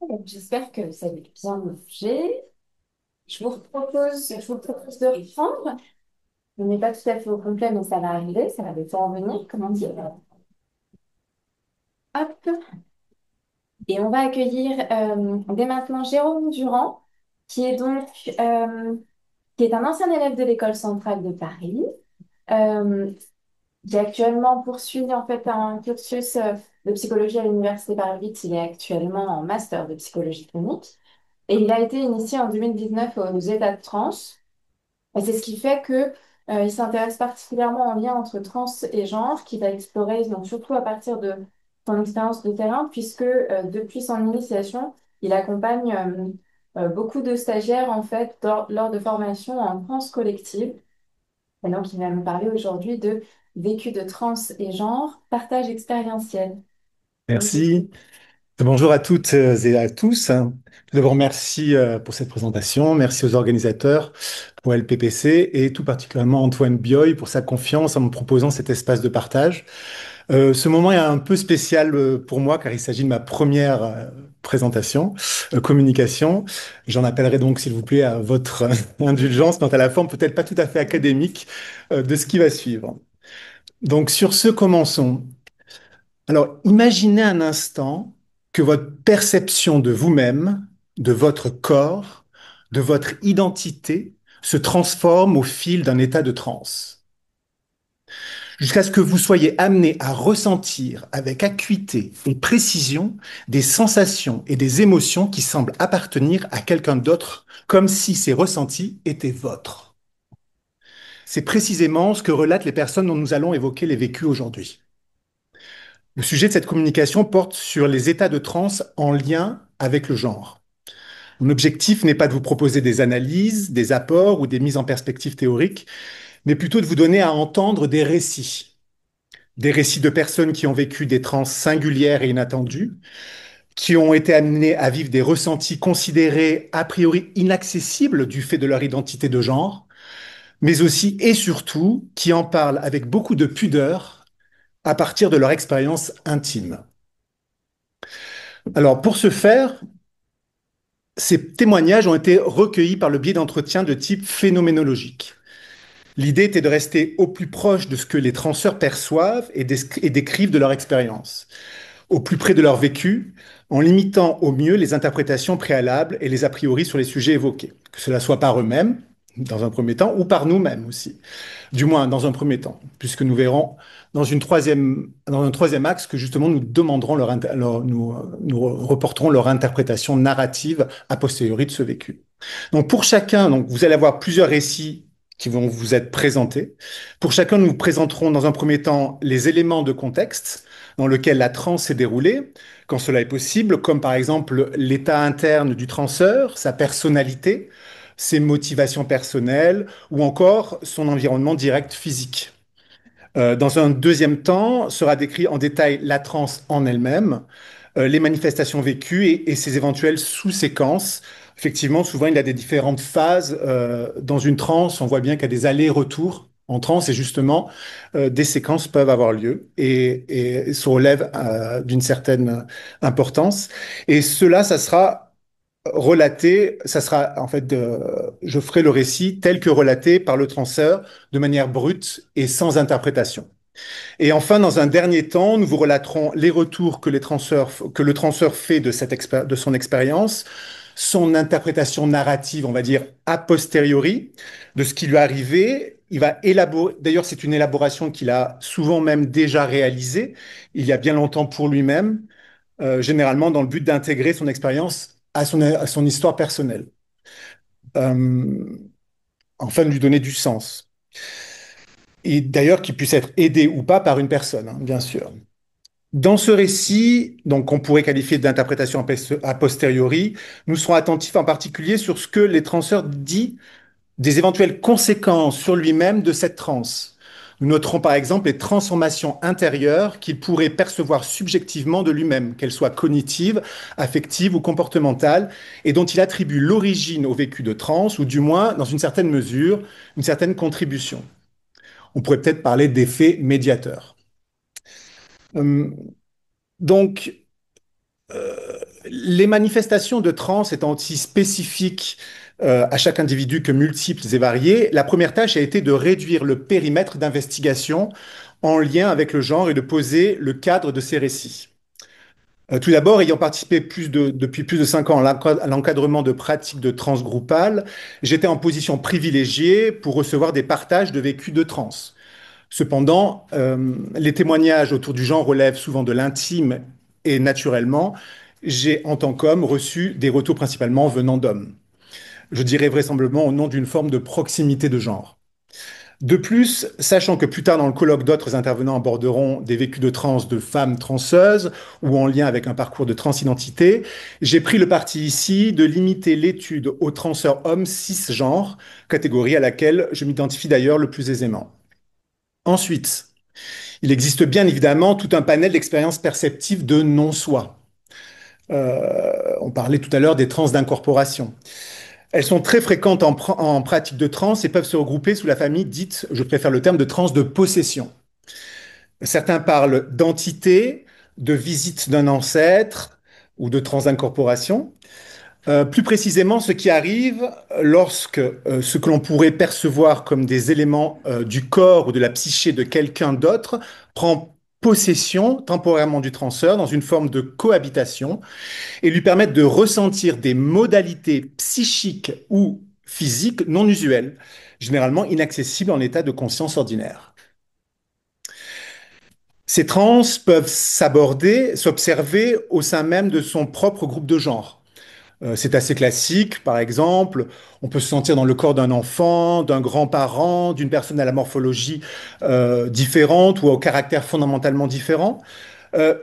Donc, j'espère que vous allez bien manger. Je vous propose de reprendre. On n'est pas tout à fait au complet, mais ça va arriver, ça va bientôt en venir, comment dire. Hop. Et on va accueillir dès maintenant Jérôme Durand, qui est donc euh, qui est un ancien élève de l'École centrale de Paris, euh, qui actuellement poursuit en fait un cursus de psychologie à l'Université Paris-8. Il est actuellement en master de psychologie clinique. Et il a été initié en 2019 aux états de transe. Et c'est ce qui fait que, il s'intéresse particulièrement en lien entre trans et genre, qu'il va explorer donc surtout à partir de son expérience de terrain, puisque depuis son initiation, il accompagne beaucoup de stagiaires en fait lors de formations en trans collective. Et donc, il va nous parler aujourd'hui de vécu de trans et genre, partage expérientiel. Bonjour. Merci. Bonjour à toutes et à tous. Tout d'abord, merci pour cette présentation. Merci aux organisateurs, pour LPPC et tout particulièrement Antoine Bioy pour sa confiance en me proposant cet espace de partage. Ce moment est un peu spécial pour moi car il s'agit de ma première présentation, communication. J'en appellerai donc, s'il vous plaît, à votre indulgence quant à la forme peut-être pas tout à fait académique de ce qui va suivre. Donc, sur ce, commençons. Alors, imaginez un instant que votre perception de vous-même, de votre corps, de votre identité se transforme au fil d'un état de transe, jusqu'à ce que vous soyez amené à ressentir avec acuité et précision des sensations et des émotions qui semblent appartenir à quelqu'un d'autre, comme si ces ressentis étaient vôtres. C'est précisément ce que relatent les personnes dont nous allons évoquer les vécus aujourd'hui. Le sujet de cette communication porte sur les états de transe en lien avec le genre. Mon objectif n'est pas de vous proposer des analyses, des apports ou des mises en perspective théoriques, mais plutôt de vous donner à entendre des récits. Des récits de personnes qui ont vécu des transes singulières et inattendues, qui ont été amenées à vivre des ressentis considérés a priori inaccessibles du fait de leur identité de genre, mais aussi et surtout qui en parlent avec beaucoup de pudeur à partir de leur expérience intime. Alors pour ce faire, ces témoignages ont été recueillis par le biais d'entretiens de type phénoménologique. L'idée était de rester au plus proche de ce que les transeurs perçoivent et décrivent de leur expérience, au plus près de leur vécu, en limitant au mieux les interprétations préalables et les a priori sur les sujets évoqués, que cela soit par eux-mêmes, dans un premier temps, ou par nous-mêmes aussi, du moins dans un premier temps, puisque nous verrons dans un troisième axe que justement nous demanderons nous reporterons leur interprétation narrative a posteriori de ce vécu. Donc pour chacun, donc vous allez avoir plusieurs récits qui vont vous être présentés. Pour chacun, nous vous présenterons dans un premier temps les éléments de contexte dans lequel la transe s'est déroulée, quand cela est possible, comme par exemple l'état interne du transeur, sa personnalité, ses motivations personnelles ou encore son environnement direct physique. Dans un deuxième temps, sera décrit en détail la transe en elle-même, les manifestations vécues et ses éventuelles sous-séquences. Effectivement, souvent, il y a des différentes phases dans une transe. On voit bien qu'il y a des allers-retours en transe et justement, des séquences peuvent avoir lieu et se relèvent d'une certaine importance. Et cela, ça sera relaté, ça sera en fait, je ferai le récit tel que relaté par le transeur de manière brute et sans interprétation. Et enfin, dans un dernier temps, nous vous relaterons les retours que le transeur fait de son expérience, son interprétation narrative, on va dire, a posteriori, de ce qui lui est arrivé. Il va élaborer, d'ailleurs, c'est une élaboration qu'il a souvent même déjà réalisée, il y a bien longtemps pour lui-même, généralement dans le but d'intégrer son expérience à son histoire personnelle, euh, afin de lui donner du sens. Et d'ailleurs, qu'il puisse être aidé ou pas par une personne, hein, bien sûr. Dans ce récit, donc qu'on pourrait qualifier d'interprétation a posteriori, nous serons attentifs en particulier sur ce que les transeurs disent des éventuelles conséquences sur lui-même de cette transe. Nous noterons par exemple les transformations intérieures qu'il pourrait percevoir subjectivement de lui-même, qu'elles soient cognitives, affectives ou comportementales, et dont il attribue l'origine au vécu de transe, ou du moins, dans une certaine mesure, une certaine contribution. On pourrait peut-être parler d'effet médiateur. Euh, donc, Les manifestations de trans étant aussi spécifiques à chaque individu que multiples et variées, la première tâche a été de réduire le périmètre d'investigation en lien avec le genre et de poser le cadre de ces récits. Tout d'abord, ayant participé depuis plus de 5 ans à l'encadrement de pratiques de transgroupales, j'étais en position privilégiée pour recevoir des partages de vécus de trans. Cependant, les témoignages autour du genre relèvent souvent de l'intime et naturellement, j'ai en tant qu'homme reçu des retours principalement venant d'hommes. Je dirais vraisemblablement au nom d'une forme de proximité de genre. De plus, sachant que plus tard dans le colloque, d'autres intervenants aborderont des vécus de trans de femmes transeuses ou en lien avec un parcours de transidentité, j'ai pris le parti ici de limiter l'étude aux transeurs hommes cisgenres, catégorie à laquelle je m'identifie d'ailleurs le plus aisément. Ensuite, il existe bien évidemment tout un panel d'expériences perceptives de non-soi. On parlait tout à l'heure des trans d'incorporation. Elles sont très fréquentes en pratique de trans et peuvent se regrouper sous la famille dite, je préfère le terme, de trans de possession. Certains parlent d'entité, de visite d'un ancêtre ou de trans d'incorporation. Plus précisément, ce qui arrive lorsque ce que l'on pourrait percevoir comme des éléments du corps ou de la psyché de quelqu'un d'autre prend possession temporairement du transeur dans une forme de cohabitation et lui permettent de ressentir des modalités psychiques ou physiques non usuelles, généralement inaccessibles en état de conscience ordinaire. Ces trans peuvent s'observer au sein même de son propre groupe de genre. C'est assez classique, par exemple, on peut se sentir dans le corps d'un enfant, d'un grand-parent, d'une personne à la morphologie différente ou au caractère fondamentalement différent.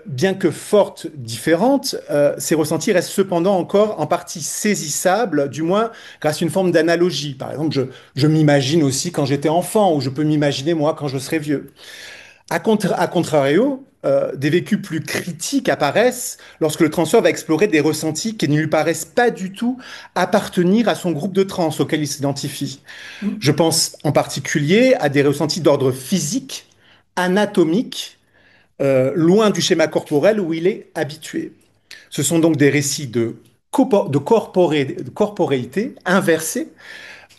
Bien que fortes différentes, ces ressentis restent cependant encore en partie saisissables, du moins grâce à une forme d'analogie. Par exemple, je m'imagine aussi quand j'étais enfant, ou je peux m'imaginer moi quand je serai vieux. A contrario, des vécus plus critiques apparaissent lorsque le transfert va explorer des ressentis qui ne lui paraissent pas du tout appartenir à son groupe de trans auquel il s'identifie. Je pense en particulier à des ressentis d'ordre physique, anatomique, loin du schéma corporel où il est habitué. Ce sont donc des récits de corporéité inversés,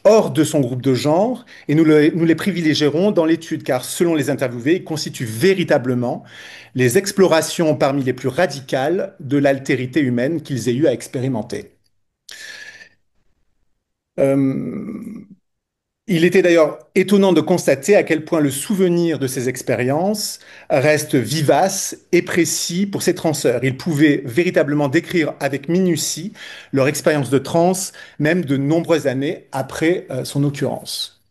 hors de son groupe de genre, et nous les privilégierons dans l'étude, car selon les interviewés, ils constituent véritablement les explorations parmi les plus radicales de l'altérité humaine qu'ils aient eu à expérimenter. Euh, Il était d'ailleurs étonnant de constater à quel point le souvenir de ces expériences reste vivace et précis pour ces transeurs. Ils pouvaient véritablement décrire avec minutie leur expérience de transe, même de nombreuses années après son occurrence.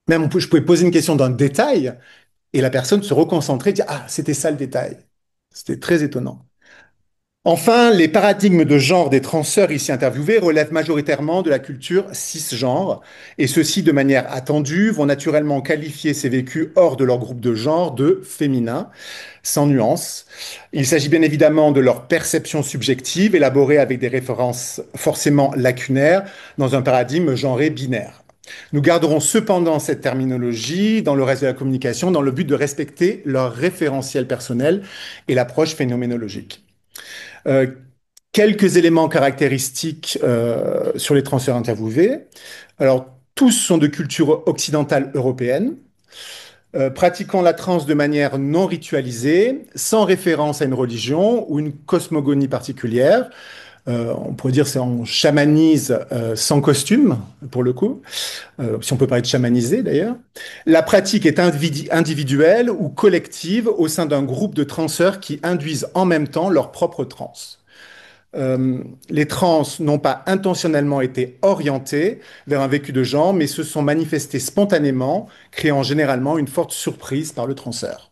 Même je pouvais poser une question d'un détail et la personne se reconcentrait et dire ah, c'était ça le détail. C'était très étonnant. Enfin, les paradigmes de genre des transeurs ici interviewés relèvent majoritairement de la culture cisgenre, et ceux-ci, de manière attendue, vont naturellement qualifier ces vécus hors de leur groupe de genre de féminin, sans nuance. Il s'agit bien évidemment de leur perception subjective, élaborée avec des références forcément lacunaires, dans un paradigme genré binaire. Nous garderons cependant cette terminologie dans le reste de la communication, dans le but de respecter leur référentiel personnel et l'approche phénoménologique. Euh, Quelques éléments caractéristiques sur les transferts interviewés. Alors, tous sont de culture occidentale européenne, pratiquant la transe de manière non ritualisée, sans référence à une religion ou une cosmogonie particulière. On pourrait dire c'est on chamanise sans costume, pour le coup, si on peut parler de chamaniser d'ailleurs. La pratique est individuelle ou collective au sein d'un groupe de transeurs qui induisent en même temps leur propre transe. Les trans n'ont pas intentionnellement été orientés vers un vécu de genre, mais se sont manifestés spontanément, créant généralement une forte surprise par le transeur.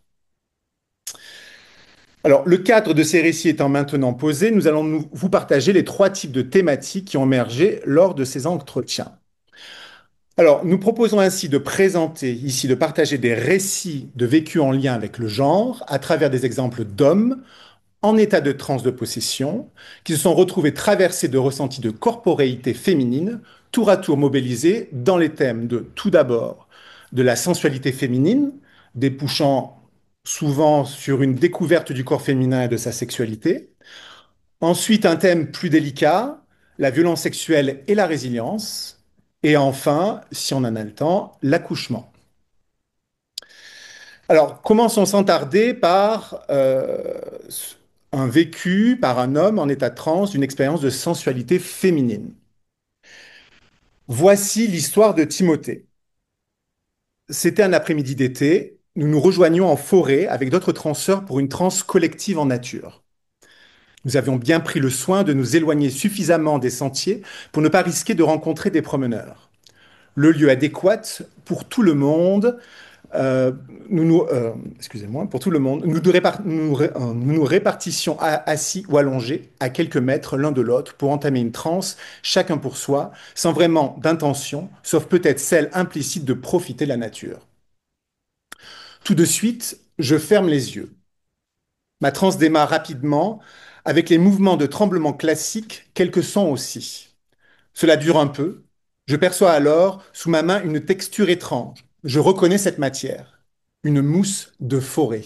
Alors, le cadre de ces récits étant maintenant posé, nous allons vous partager les 3 types de thématiques qui ont émergé lors de ces entretiens. Alors, nous proposons ainsi de présenter ici, de partager des récits de vécus en lien avec le genre à travers des exemples d'hommes en état de transe de possession, qui se sont retrouvés traversés de ressentis de corporéité féminine, tour à tour mobilisés dans les thèmes de, tout d'abord, de la sensualité féminine, débouchant souvent sur une découverte du corps féminin et de sa sexualité. Ensuite, un thème plus délicat, la violence sexuelle et la résilience. Et enfin, si on en a le temps, l'accouchement. Alors, commençons sans tarder par un vécu par un homme en état de transe d'une expérience de sensualité féminine. Voici l'histoire de Timothée. C'était un après-midi d'été. Nous nous rejoignions en forêt avec d'autres transeurs pour une transe collective en nature. Nous avions bien pris le soin de nous éloigner suffisamment des sentiers pour ne pas risquer de rencontrer des promeneurs. Le lieu adéquat pour tout le monde, euh, excusez-moi, pour tout le monde, nous nous répartissions assis ou allongés à quelques mètres l'un de l'autre pour entamer une transe, chacun pour soi, sans vraiment d'intention, sauf peut-être celle implicite de profiter de la nature. Tout de suite, je ferme les yeux. Ma transe démarre rapidement, avec les mouvements de tremblement classiques, quelques sons aussi. Cela dure un peu. Je perçois alors sous ma main une texture étrange. Je reconnais cette matière. Une mousse de forêt.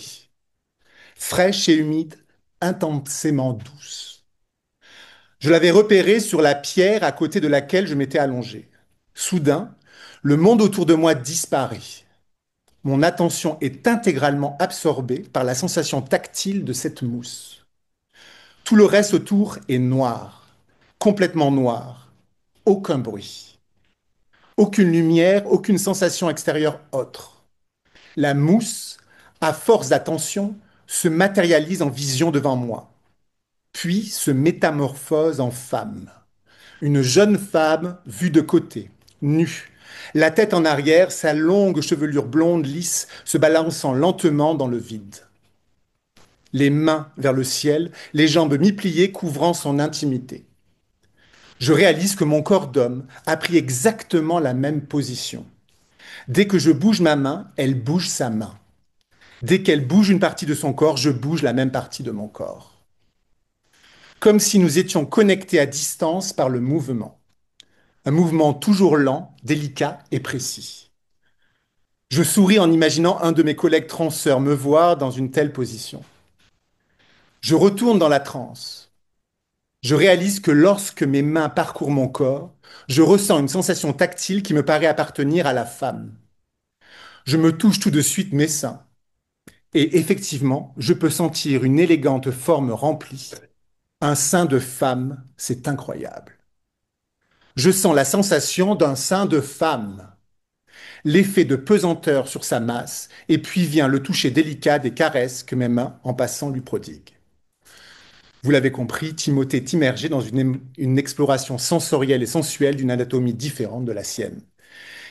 Fraîche et humide, intensément douce. Je l'avais repérée sur la pierre à côté de laquelle je m'étais allongé. Soudain, le monde autour de moi disparaît. Mon attention est intégralement absorbée par la sensation tactile de cette mousse. Tout le reste autour est noir, complètement noir, aucun bruit, aucune lumière, aucune sensation extérieure autre. La mousse, à force d'attention, se matérialise en vision devant moi, puis se métamorphose en femme. Une jeune femme vue de côté, nue, la tête en arrière, sa longue chevelure blonde lisse se balançant lentement dans le vide. Les mains vers le ciel, les jambes mi-pliées couvrant son intimité. Je réalise que mon corps d'homme a pris exactement la même position. Dès que je bouge ma main, elle bouge sa main. Dès qu'elle bouge une partie de son corps, je bouge la même partie de mon corps. Comme si nous étions connectés à distance par le mouvement. Un mouvement toujours lent, délicat et précis. Je souris en imaginant un de mes collègues transeurs me voir dans une telle position. Je retourne dans la transe. Je réalise que lorsque mes mains parcourent mon corps, je ressens une sensation tactile qui me paraît appartenir à la femme. Je me touche tout de suite mes seins. Et effectivement, je peux sentir une élégante forme remplie. Un sein de femme, c'est incroyable. Je sens la sensation d'un sein de femme, l'effet de pesanteur sur sa masse, et puis vient le toucher délicat des caresses que mes mains, en passant, lui prodiguent. Vous l'avez compris, Timothée est immergé dans une exploration sensorielle et sensuelle d'une anatomie différente de la sienne.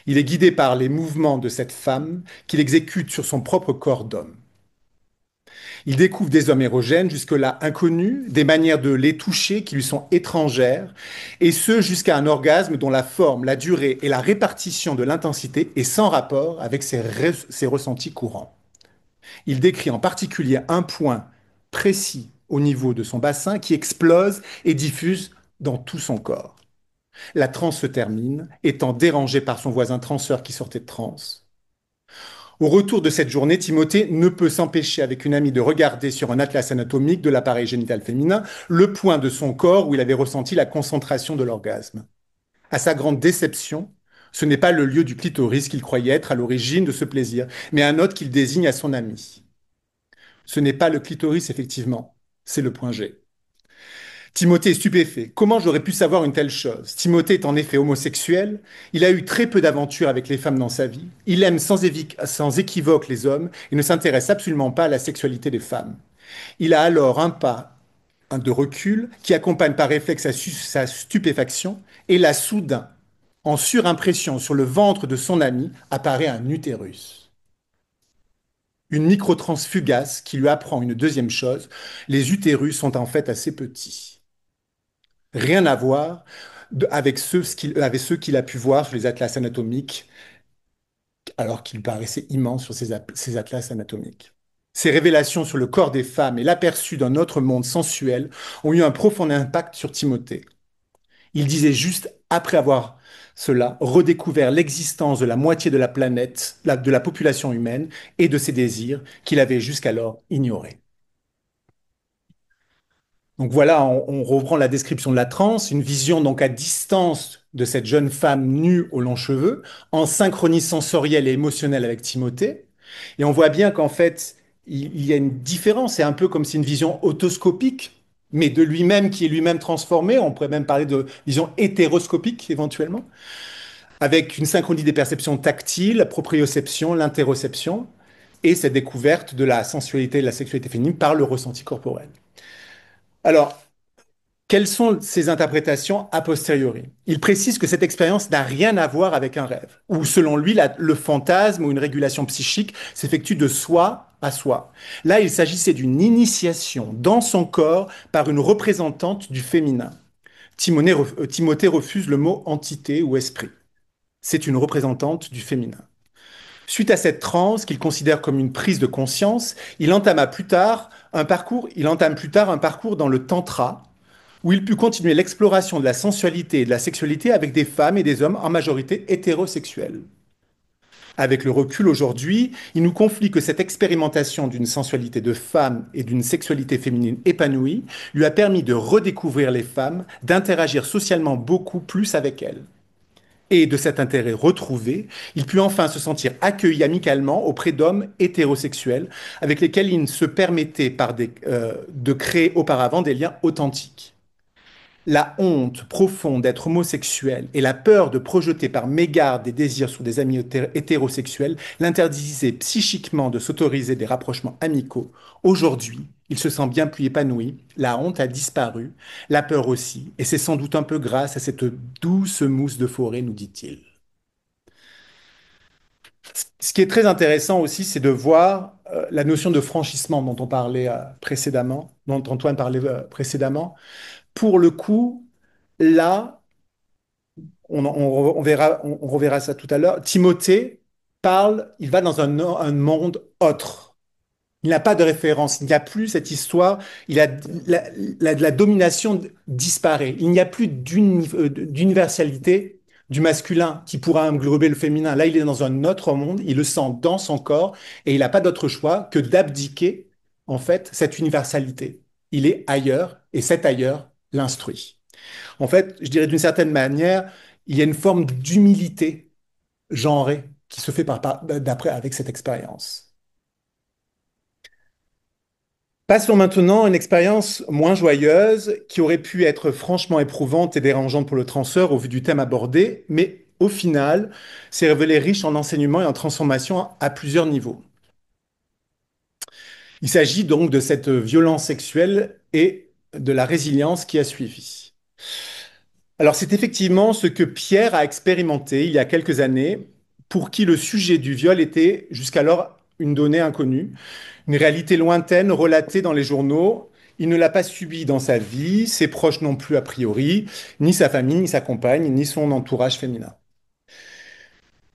Il est guidé par les mouvements de cette femme qu'il exécute sur son propre corps d'homme. Il découvre des hommes érogènes jusque-là inconnus, des manières de les toucher qui lui sont étrangères, et ce jusqu'à un orgasme dont la forme, la durée et la répartition de l'intensité est sans rapport avec ses ressentis courants. Il décrit en particulier un point précis au niveau de son bassin qui explose et diffuse dans tout son corps. La transe se termine, étant dérangé par son voisin transeur qui sortait de transe. Au retour de cette journée, Timothée ne peut s'empêcher avec une amie de regarder sur un atlas anatomique de l'appareil génital féminin le point de son corps où il avait ressenti la concentration de l'orgasme. À sa grande déception, ce n'est pas le lieu du clitoris qu'il croyait être à l'origine de ce plaisir, mais un autre qu'il désigne à son ami. Ce n'est pas le clitoris, effectivement, c'est le point G. Timothée est stupéfait. Comment j'aurais pu savoir une telle chose? Timothée est en effet homosexuel. Il a eu très peu d'aventures avec les femmes dans sa vie. Il aime sans équivoque les hommes et ne s'intéresse absolument pas à la sexualité des femmes. Il a alors un pas de recul qui accompagne par réflexe sa stupéfaction et là, soudain, en surimpression sur le ventre de son ami, apparaît un utérus. Une microtrans fugace qui lui apprend une deuxième chose. Les utérus sont en fait assez petits. Rien à voir avec ceux qu'il a pu voir sur les atlas anatomiques, alors qu'il paraissait immense sur ces atlas anatomiques. Ces révélations sur le corps des femmes et l'aperçu d'un autre monde sensuel ont eu un profond impact sur Timothée. Il disait juste, après avoir cela, redécouvert l'existence de la moitié de la planète, de la population humaine et de ses désirs qu'il avait jusqu'alors ignorés. Donc voilà, on reprend la description de la transe, une vision donc à distance de cette jeune femme nue aux longs cheveux, en synchronie sensorielle et émotionnelle avec Timothée. Et on voit bien qu'en fait, il y a une différence. C'est un peu comme si une vision autoscopique, mais de lui-même qui est lui-même transformé. On pourrait même parler de vision hétéroscopique éventuellement, avec une synchronie des perceptions tactiles, la proprioception, l'interoception, et cette découverte de la sensualité et de la sexualité féminine par le ressenti corporel. Alors, quelles sont ces interprétations a posteriori? Il précise que cette expérience n'a rien à voir avec un rêve, où selon lui, le fantasme ou une régulation psychique s'effectue de soi à soi. Là, il s'agissait d'une initiation dans son corps par une représentante du féminin. Timothée refuse le mot entité ou esprit. C'est une représentante du féminin. Suite à cette transe qu'il considère comme une prise de conscience, il entame plus tard un parcours dans le tantra, où il put continuer l'exploration de la sensualité et de la sexualité avec des femmes et des hommes en majorité hétérosexuels. Avec le recul aujourd'hui, il nous confie que cette expérimentation d'une sensualité de femme et d'une sexualité féminine épanouie lui a permis de redécouvrir les femmes, d'interagir socialement beaucoup plus avec elles. Et de cet intérêt retrouvé, il put enfin se sentir accueilli amicalement auprès d'hommes hétérosexuels avec lesquels il se permettait de créer auparavant des liens authentiques. La honte profonde d'être homosexuel et la peur de projeter par mégarde des désirs sur des amis hétérosexuels l'interdisaient psychiquement de s'autoriser des rapprochements amicaux. Aujourd'hui, il se sent bien plus épanoui, la honte a disparu, la peur aussi, et c'est sans doute un peu grâce à cette douce mousse de forêt, nous dit-il. Ce qui est très intéressant aussi, c'est de voir la notion de franchissement dont on parlait précédemment, dont Antoine parlait précédemment. Pour le coup, là, on reverra ça tout à l'heure. Timothée parle, il va dans un monde autre. Il n'a pas de référence, il n'y a plus cette histoire, il a, la domination disparaît. Il n'y a plus d'universalité du masculin qui pourra englober le féminin. Là, il est dans un autre monde, il le sent dans son corps et il n'a pas d'autre choix que d'abdiquer, en fait, cette universalité. Il est ailleurs et cet ailleurs l'instruit. En fait, je dirais d'une certaine manière, il y a une forme d'humilité genrée qui se fait d'après avec cette expérience. Passons maintenant à une expérience moins joyeuse qui aurait pu être franchement éprouvante et dérangeante pour le transfert au vu du thème abordé, mais au final, s'est révélée riche en enseignements et en transformation à plusieurs niveaux. Il s'agit donc de cette violence sexuelle et de la résilience qui a suivi. Alors, c'est effectivement ce que Pierre a expérimenté il y a quelques années, pour qui le sujet du viol était jusqu'alors une donnée inconnue, une réalité lointaine relatée dans les journaux. Il ne l'a pas subi dans sa vie, ses proches non plus a priori, ni sa famille, ni sa compagne, ni son entourage féminin.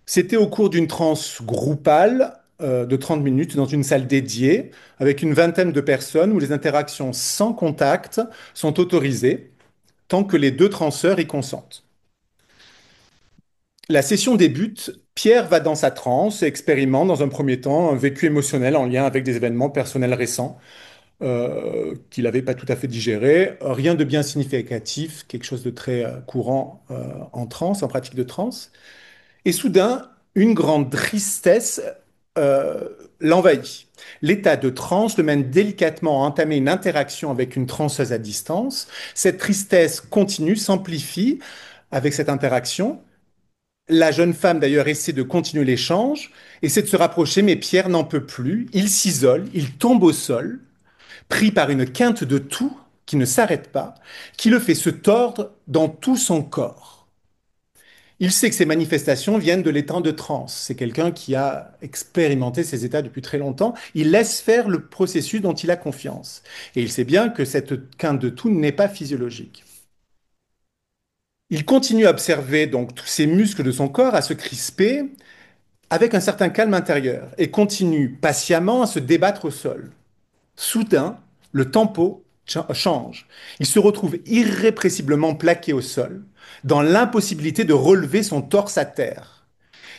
C'était au cours d'une transe groupale de 30 minutes dans une salle dédiée, avec une vingtaine de personnes où les interactions sans contact sont autorisées, tant que les deux transeurs y consentent. La session débute, Pierre va dans sa transe et expérimente dans un premier temps un vécu émotionnel en lien avec des événements personnels récents qu'il n'avait pas tout à fait digéré. Rien de bien significatif, quelque chose de très courant en transe, en pratique de transe. Et soudain, une grande tristesse euh, l'envahit. L'état de transe le mène délicatement à entamer une interaction avec une transeuse à distance. Cette tristesse continue, s'amplifie avec cette interaction. La jeune femme, d'ailleurs, essaie de continuer l'échange, essaie de se rapprocher, mais Pierre n'en peut plus. Il s'isole, il tombe au sol, pris par une quinte de toux qui ne s'arrête pas, qui le fait se tordre dans tout son corps. Il sait que ces manifestations viennent de l'état de transe. C'est quelqu'un qui a expérimenté ces états depuis très longtemps. Il laisse faire le processus dont il a confiance. Et il sait bien que cette quinte de toux n'est pas physiologique. Il continue à observer donc tous ces muscles de son corps à se crisper, avec un certain calme intérieur et continue patiemment à se débattre au sol. Soudain, le tempo change. Il se retrouve irrépressiblement plaqué au sol, dans l'impossibilité de relever son torse à terre.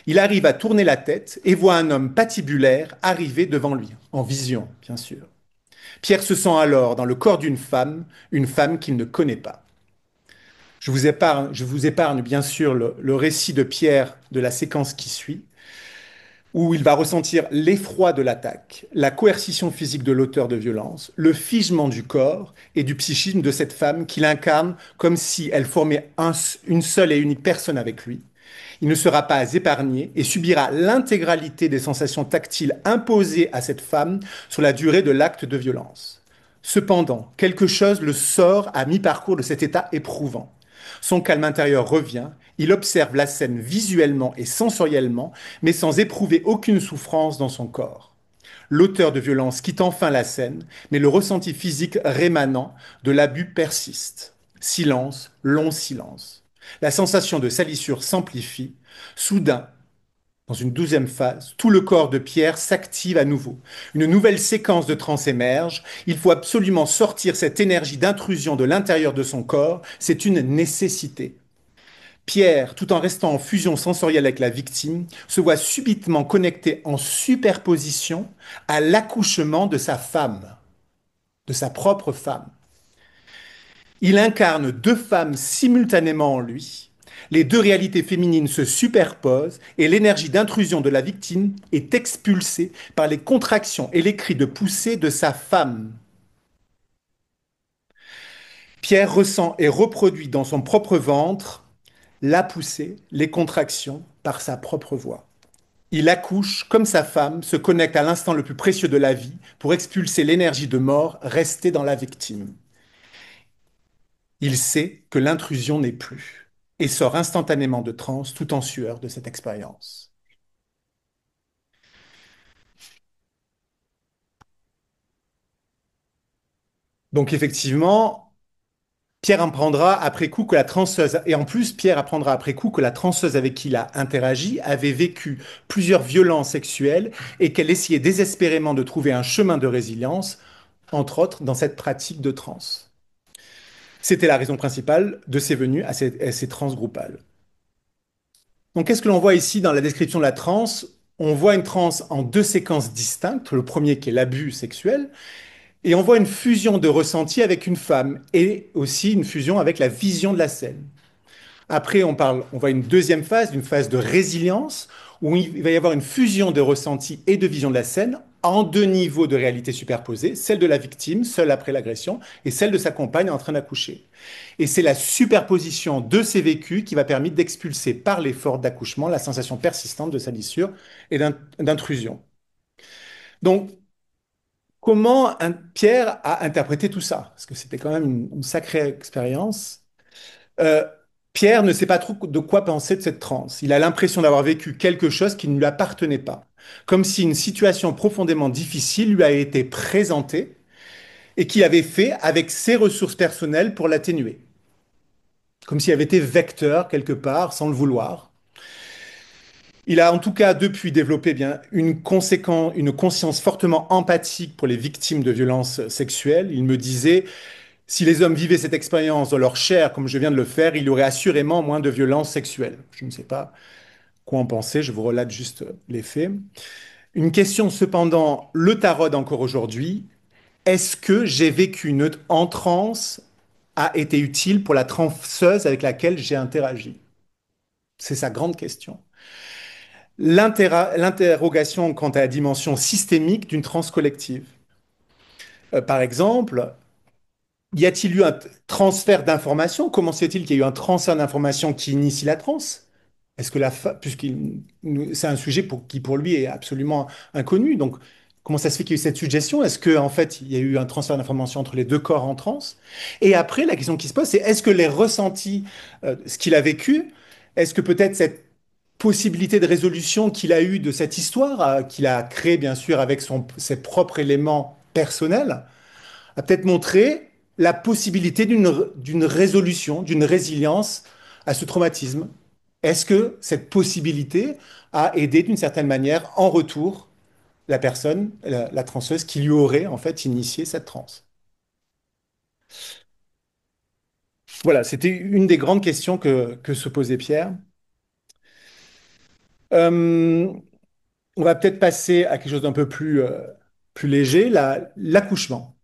Il arrive à tourner la tête et voit un homme patibulaire arriver devant lui, en vision, bien sûr. Pierre se sent alors dans le corps une femme qu'il ne connaît pas. Je vous épargne bien sûr le récit de Pierre de la séquence qui suit, où il va ressentir l'effroi de l'attaque, la coercition physique de l'auteur de violence, le figement du corps et du psychisme de cette femme qu'il incarne comme si elle formait une seule et unique personne avec lui. Il ne sera pas épargné et subira l'intégralité des sensations tactiles imposées à cette femme sur la durée de l'acte de violence. Cependant, quelque chose le sort à mi-parcours de cet état éprouvant. Son calme intérieur revient, il observe la scène visuellement et sensoriellement, mais sans éprouver aucune souffrance dans son corps. L'auteur de violence quitte enfin la scène, mais le ressenti physique rémanent de l'abus persiste. Silence, long silence. La sensation de salissure s'amplifie. Soudain, dans une douzième phase, tout le corps de Pierre s'active à nouveau. Une nouvelle séquence de transe émerge. Il faut absolument sortir cette énergie d'intrusion de l'intérieur de son corps. C'est une nécessité. Pierre, tout en restant en fusion sensorielle avec la victime, se voit subitement connecté en superposition à l'accouchement de sa femme, de sa propre femme. Il incarne deux femmes simultanément en lui. Les deux réalités féminines se superposent et l'énergie d'intrusion de la victime est expulsée par les contractions et les cris de poussée de sa femme. Pierre ressent et reproduit dans son propre ventre la poussée, les contractions par sa propre voix. Il accouche comme sa femme, se connecte à l'instant le plus précieux de la vie pour expulser l'énergie de mort restée dans la victime. Il sait que l'intrusion n'est plus et sort instantanément de transe tout en sueur de cette expérience. Donc effectivement, Pierre apprendra après coup que la transeuse, et en plus Pierre apprendra après coup que la transeuse avec qui il a interagi avait vécu plusieurs violences sexuelles et qu'elle essayait désespérément de trouver un chemin de résilience, entre autres dans cette pratique de transe. C'était la raison principale de ses venues à ces transes groupales. Donc, qu'est-ce que l'on voit ici dans la description de la transe? On voit une transe en deux séquences distinctes. Le premier qui est l'abus sexuel, et on voit une fusion de ressenti avec une femme, et aussi une fusion avec la vision de la scène. Après, on voit une phase de résilience, où il va y avoir une fusion de ressenti et de vision de la scène en deux niveaux de réalité superposée, celle de la victime, seule après l'agression, et celle de sa compagne en train d'accoucher. Et c'est la superposition de ces vécus qui va permettre d'expulser par l'effort d'accouchement la sensation persistante de salissure et d'intrusion. Donc, comment Pierre a interprété tout ça? Parce que c'était quand même une sacrée expérience. Euh, Pierre ne sait pas trop de quoi penser de cette transe. Il a l'impression d'avoir vécu quelque chose qui ne lui appartenait pas, comme si une situation profondément difficile lui a été présentée et qu'il avait fait avec ses ressources personnelles pour l'atténuer, comme s'il avait été vecteur quelque part sans le vouloir. Il a en tout cas depuis développé bien une conscience fortement empathique pour les victimes de violences sexuelles. Il me disait, si les hommes vivaient cette expérience dans leur chair comme je viens de le faire, il y aurait assurément moins de violences sexuelles. Je ne sais pas quoi en penser, je vous relate juste les faits. Une question cependant le taraude encore aujourd'hui. Est-ce que j'ai vécu une entrance a été utile pour la transeuse avec laquelle j'ai interagi? C'est sa grande question. L'interrogation quant à la dimension systémique d'une transe collective. Par exemple, y a-t-il eu un transfert d'informations? Comment se fait-il qu'il y ait eu un transfert d'informations qui initie la transe? Est-ce que puisqu'il c'est un sujet qui pour lui est absolument inconnu, donc comment ça se fait qu'il y ait eu cette suggestion? Est-ce que en fait il y a eu un transfert d'informations entre les deux corps en transe? Et après, la question qui se pose, c'est est-ce que les ressentis, ce qu'il a vécu, est-ce que peut-être cette possibilité de résolution qu'il a eue de cette histoire, qu'il a créée bien sûr avec ses propres éléments personnels, a peut-être montré la possibilité d'une résolution, d'une résilience à ce traumatisme. Est-ce que cette possibilité a aidé d'une certaine manière en retour la personne, la transeuse qui lui aurait en fait initié cette transe? Voilà, c'était une des grandes questions que se posait Pierre. Euh, on va peut-être passer à quelque chose d'un peu plus léger, l'accouchement.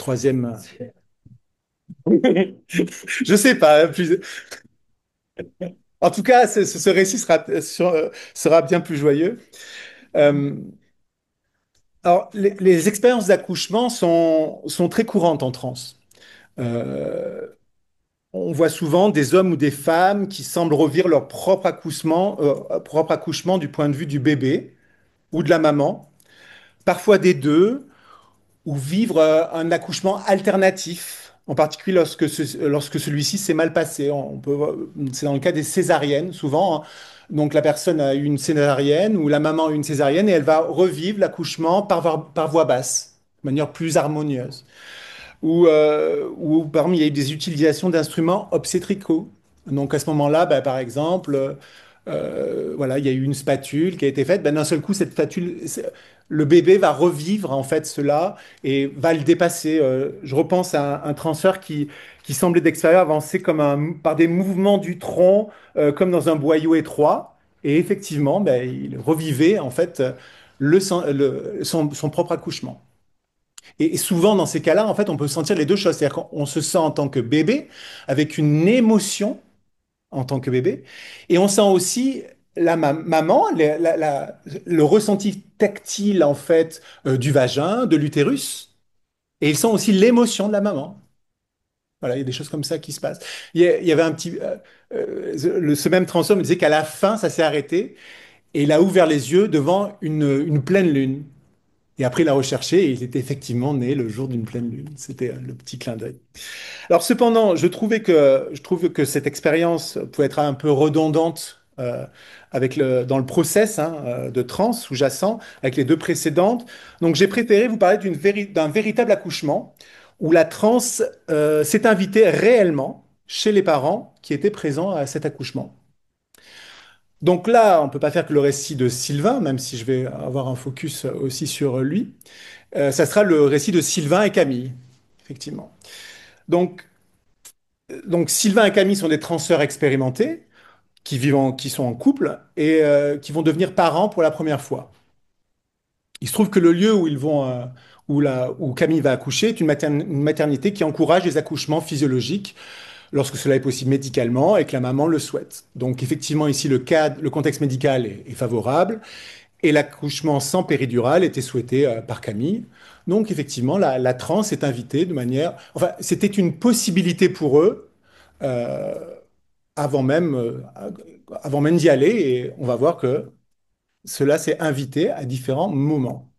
troisième. Je sais pas. En tout cas, ce récit sera bien plus joyeux. Euh, alors, les expériences d'accouchement sont très courantes en transe. Euh, on voit souvent des hommes ou des femmes qui semblent revivre leur propre accouchement du point de vue du bébé ou de la maman, parfois des deux, ou vivre un accouchement alternatif, en particulier lorsque celui-ci s'est mal passé. C'est dans le cas des césariennes, souvent, hein. Donc la personne a eu une césarienne ou la maman a eu une césarienne et elle va revivre l'accouchement par voie basse, de manière plus harmonieuse. Ou parmi, il y a eu des utilisations d'instruments obstétricaux. Donc à ce moment-là, bah, par exemple, voilà, il y a eu une spatule qui a été faite. Ben, d'un seul coup, le bébé va revivre en fait cela et va le dépasser. Je repense à un transfert qui semblait d'extérieur avancer par des mouvements du tronc, comme dans un boyau étroit. Et effectivement, ben, il revivait en fait son propre accouchement. Et souvent, dans ces cas-là, en fait, on peut sentir les deux choses. C'est-à-dire qu'on se sent en tant que bébé, avec une émotion en tant que bébé, et on sent aussi maman, le ressenti tactile, en fait, du vagin, de l'utérus, et il sent aussi l'émotion de la maman. Voilà, il y a des choses comme ça qui se passent. Il y avait ce même transhumant me disait qu'à la fin, ça s'est arrêté, et il a ouvert les yeux devant une pleine lune. Et après, il a recherché et il était effectivement né le jour d'une pleine lune. C'était le petit clin d'œil. Alors cependant, je trouve que cette expérience pouvait être un peu redondante dans le process, hein, de transe sous-jacent avec les deux précédentes. Donc j'ai préféré vous parler d'un véritable accouchement où la transe s'est invitée réellement chez les parents qui étaient présents à cet accouchement. Donc là, on ne peut pas faire que le récit de Sylvain, même si je vais avoir un focus aussi sur lui. Ça sera le récit de Sylvain et Camille, effectivement. Donc, donc Sylvain et Camille sont des transfert expérimentés qui sont en couple et qui vont devenir parents pour la première fois. Il se trouve que le lieu où où Camille va accoucher est une maternité qui encourage les accouchements physiologiques lorsque cela est possible médicalement et que la maman le souhaite. Donc effectivement ici le contexte médical est favorable et l'accouchement sans péridurale était souhaité par Camille. Donc effectivement la transe est invitée enfin c'était une possibilité pour eux euh, avant même, euh, avant même d'y aller, et on va voir que cela s'est invité à différents moments.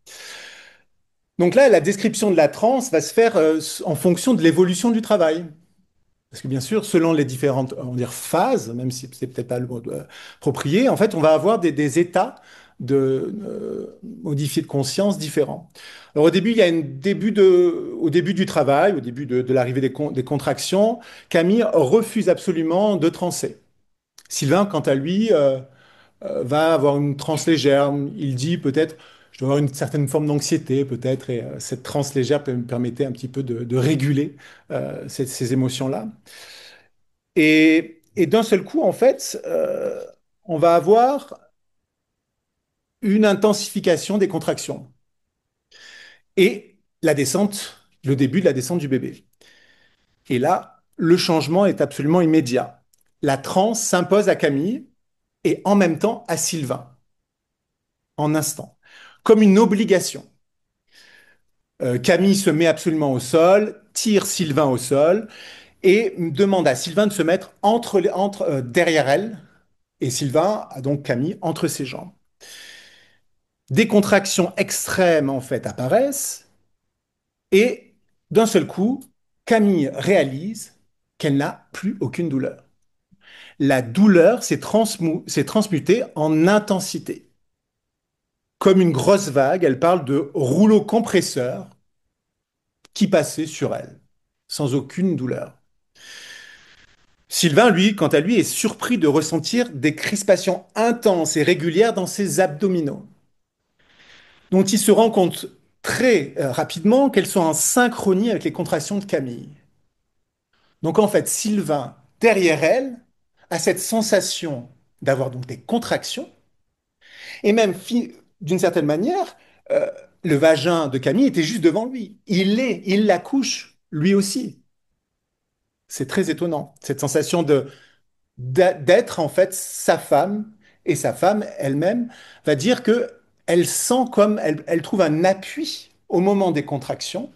Donc là, la description de la transe va se faire en fonction de l'évolution du travail. Parce que bien sûr, selon les différentes, on va dire, phases, même si c'est peut-être pas le mot approprié, en fait, on va avoir des états modifiés de conscience différents. Alors au début, au début du travail, au début de l'arrivée des contractions, Camille refuse absolument de transer. Sylvain, quant à lui, va avoir une transe légère. Il dit peut-être, je dois avoir une certaine forme d'anxiété peut-être, et cette transe légère me permettait un petit peu de réguler ces émotions-là. Et d'un seul coup, en fait, on va avoir une intensification des contractions et le début de la descente du bébé. Et là, le changement est absolument immédiat. La transe s'impose à Camille et en même temps à Sylvain, en instant, comme une obligation. Camille se met absolument au sol, tire Sylvain au sol et demande à Sylvain de se mettre derrière elle. Et Sylvain a donc Camille entre ses jambes. Des contractions extrêmes en fait apparaissent et d'un seul coup, Camille réalise qu'elle n'a plus aucune douleur. La douleur s'est transmutée en intensité. Comme une grosse vague, elle parle de rouleau compresseur qui passait sur elle, sans aucune douleur. Sylvain, lui, quant à lui, est surpris de ressentir des crispations intenses et régulières dans ses abdominaux, dont il se rend compte très rapidement qu'elles sont en synchronie avec les contractions de Camille. Donc en fait, Sylvain, derrière elle, a cette sensation d'avoir donc des contractions, et même d'une certaine manière, le vagin de Camille était juste devant lui. Il l'accouche, lui aussi. C'est très étonnant, cette sensation d'être en fait sa femme, et sa femme elle-même va dire que elle sent comme elle trouve un appui au moment des contractions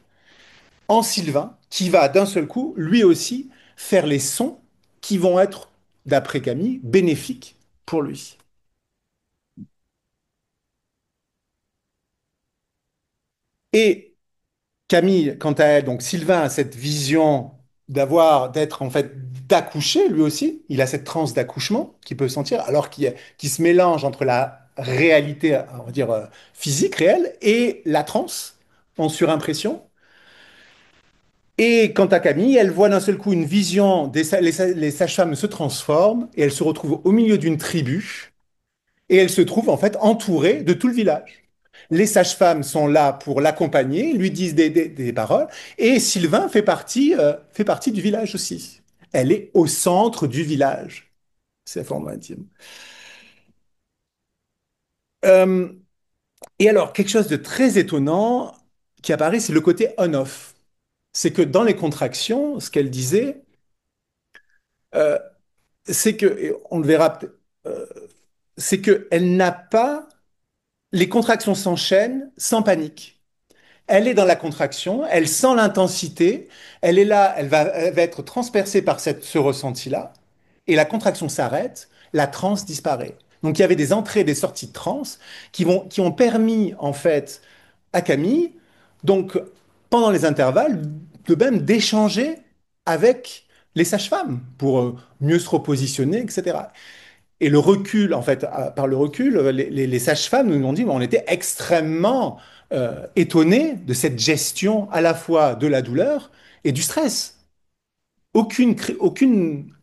en Sylvain, qui va d'un seul coup, lui aussi, faire les sons qui vont être, d'après Camille, bénéfiques pour lui. Et Camille, quant à elle, donc Sylvain a cette vision d'être en fait, d'accoucher lui aussi. Il a cette transe d'accouchement qu'il peut sentir, alors qu'il se mélange entre la réalité, on va dire, physique, réelle, et la transe en surimpression. Et quant à Camille, elle voit d'un seul coup une vision, les sages-femmes se transforment et elle se retrouve au milieu d'une tribu et elle se trouve en fait entourée de tout le village. Les sages-femmes sont là pour l'accompagner, lui disent des paroles et Sylvain fait partie du village aussi. Elle est au centre du village. C'est la forme intime. Euh, et alors, quelque chose de très étonnant qui apparaît, c'est le côté on-off. C'est que dans les contractions, ce qu'elle disait, euh, c'est que, et on le verra, euh, c'est qu'elle n'a pas, les contractions s'enchaînent sans panique. Elle est dans la contraction, elle sent l'intensité, elle est là, elle va être transpercée par ce ressenti-là, et la contraction s'arrête, la transe disparaît. Donc il y avait des entrées et des sorties de transe qui ont permis en fait à Camille, donc pendant les intervalles, de même d'échanger avec les sages-femmes pour mieux se repositionner, etc. Et le recul, en fait, par le recul, les sages-femmes nous ont dit, on était extrêmement étonnés de cette gestion à la fois de la douleur et du stress. Aucune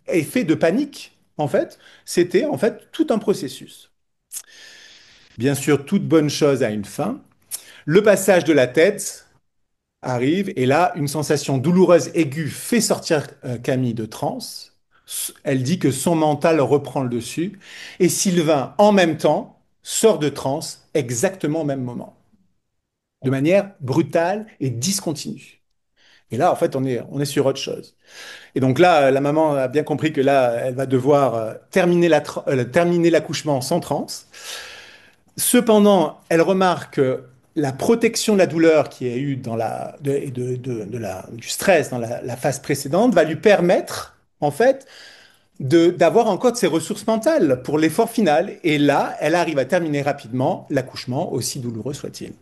effet de panique, en fait. C'était en fait tout un processus. Bien sûr, toute bonne chose a une fin. Le passage de la tête arrive et là, une sensation douloureuse aiguë fait sortir Camille de transe. Elle dit que son mental reprend le dessus et Sylvain, en même temps, sort de transe exactement au même moment, de manière brutale et discontinue. Et là, en fait, on est sur autre chose. Et donc là, la maman a bien compris que là, elle va devoir terminer l'accouchement sans transe. Cependant, elle remarque que la protection de la douleur qui a eu dans du stress dans la phase précédente va lui permettre, en fait, d'avoir encore de ses ressources mentales pour l'effort final. Et là, elle arrive à terminer rapidement l'accouchement, aussi douloureux soit-il.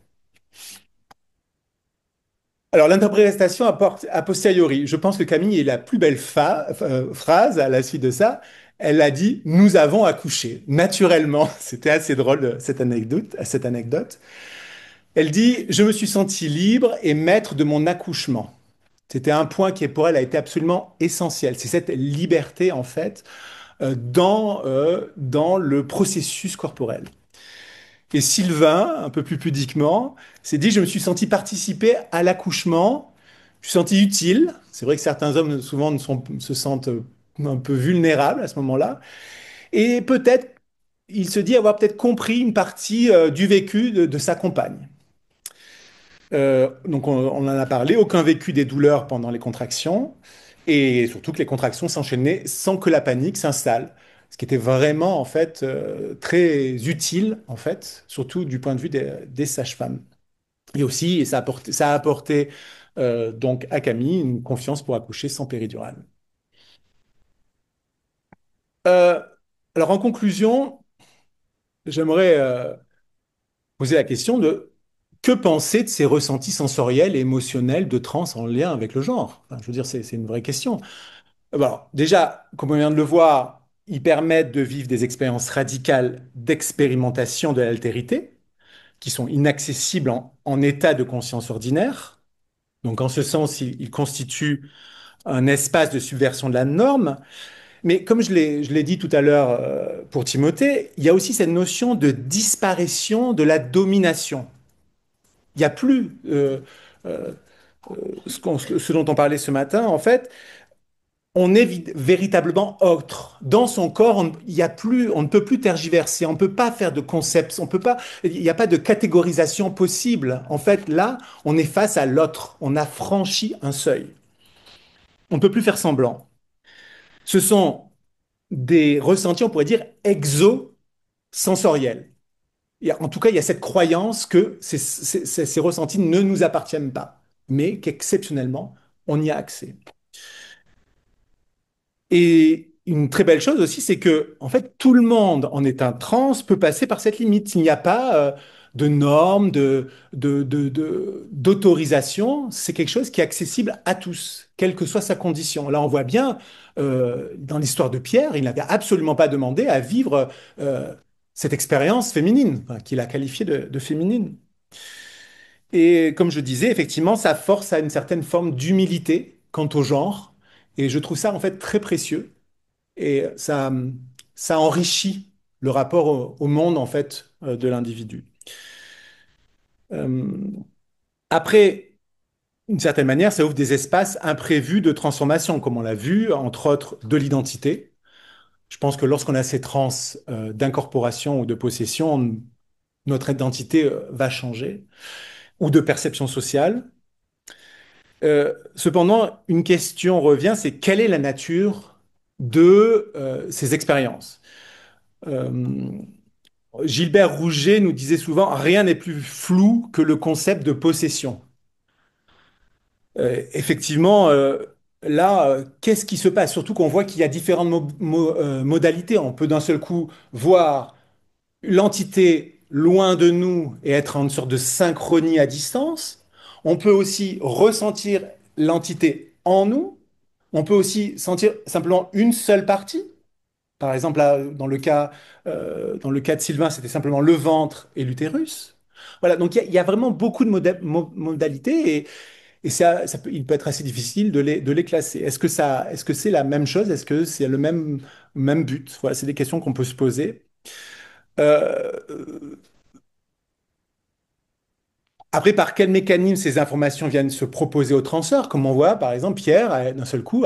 Alors, l'interprétation a posteriori, je pense que Camille est la plus belle phrase à la suite de ça. Elle a dit, nous avons accouché. Naturellement, c'était assez drôle cette anecdote. Elle dit, je me suis sentie libre et maître de mon accouchement. C'était un point qui pour elle a été absolument essentiel. C'est cette liberté en fait dans le processus corporel. Et Sylvain, un peu plus pudiquement, s'est dit, je me suis senti participer à l'accouchement, je me suis senti utile. C'est vrai que certains hommes souvent se sentent un peu vulnérables à ce moment-là. Et peut-être, il se dit avoir peut-être compris une partie du vécu de sa compagne. Donc on en a parlé, aucun vécu des douleurs pendant les contractions, et surtout que les contractions s'enchaînaient sans que la panique s'installe, ce qui était vraiment en fait très utile en fait, surtout du point de vue des sages-femmes. Et aussi, ça a apporté donc à Camille une confiance pour accoucher sans péridurale. Euh, alors en conclusion, j'aimerais poser la question de que penser de ces ressentis sensoriels et émotionnels de trans en lien avec le genre? Enfin, je veux dire, c'est une vraie question. Alors, déjà, comme on vient de le voir, ils permettent de vivre des expériences radicales d'expérimentation de l'altérité, qui sont inaccessibles en état de conscience ordinaire. Donc, en ce sens, ils constituent un espace de subversion de la norme. Mais comme je l'ai dit tout à l'heure pour Timothée, il y a aussi cette notion de disparition de la domination. Il n'y a plus ce dont on parlait ce matin, en fait, on est véritablement autre. Dans son corps, il y a plus, on ne peut plus tergiverser, on ne peut pas faire de concepts, on peut pas, il n'y a pas de catégorisation possible. En fait, là, on est face à l'autre, on a franchi un seuil. On ne peut plus faire semblant. Ce sont des ressentis, on pourrait dire, exosensoriels. En tout cas, il y a cette croyance que ces ressentis ne nous appartiennent pas, mais qu'exceptionnellement, on y a accès. Et une très belle chose aussi, c'est que, en fait, tout le monde en état trans peut passer par cette limite. Il n'y a pas de normes, d'autorisation. C'est quelque chose qui est accessible à tous, quelle que soit sa condition. Là, on voit bien, dans l'histoire de Pierre, il n'avait absolument pas demandé à vivre cette expérience féminine, enfin, qu'il a qualifiée de féminine. Et comme je disais, effectivement, ça force à une certaine forme d'humilité quant au genre. Et je trouve ça, en fait, très précieux. Et ça enrichit le rapport au monde, en fait, de l'individu. Euh, Après, d'une certaine manière, ça ouvre des espaces imprévus de transformation, comme on l'a vu, entre autres, de l'identité. Je pense que lorsqu'on a ces trans d'incorporation ou de possession, notre identité va changer, ou de perception sociale. Cependant, une question revient, c'est quelle est la nature de ces expériences? Euh, Gilbert Rouget nous disait souvent, rien n'est plus flou que le concept de possession. Effectivement, là, qu'est-ce qui se passe? Surtout qu'on voit qu'il y a différentes modalités. On peut d'un seul coup voir l'entité loin de nous et être en une sorte de synchronie à distance. On peut aussi ressentir l'entité en nous. On peut aussi sentir simplement une seule partie. Par exemple, là, dans le cas de Sylvain, c'était simplement le ventre et l'utérus. Voilà, donc il y a vraiment beaucoup de modalités et il peut être assez difficile de les classer. Est-ce que c'est la même chose? Est-ce que c'est le même but? Voilà, c'est des questions qu'on peut se poser. Euh, Après, par quel mécanisme ces informations viennent se proposer au transfert? Comme on voit, par exemple, Pierre, d'un seul coup,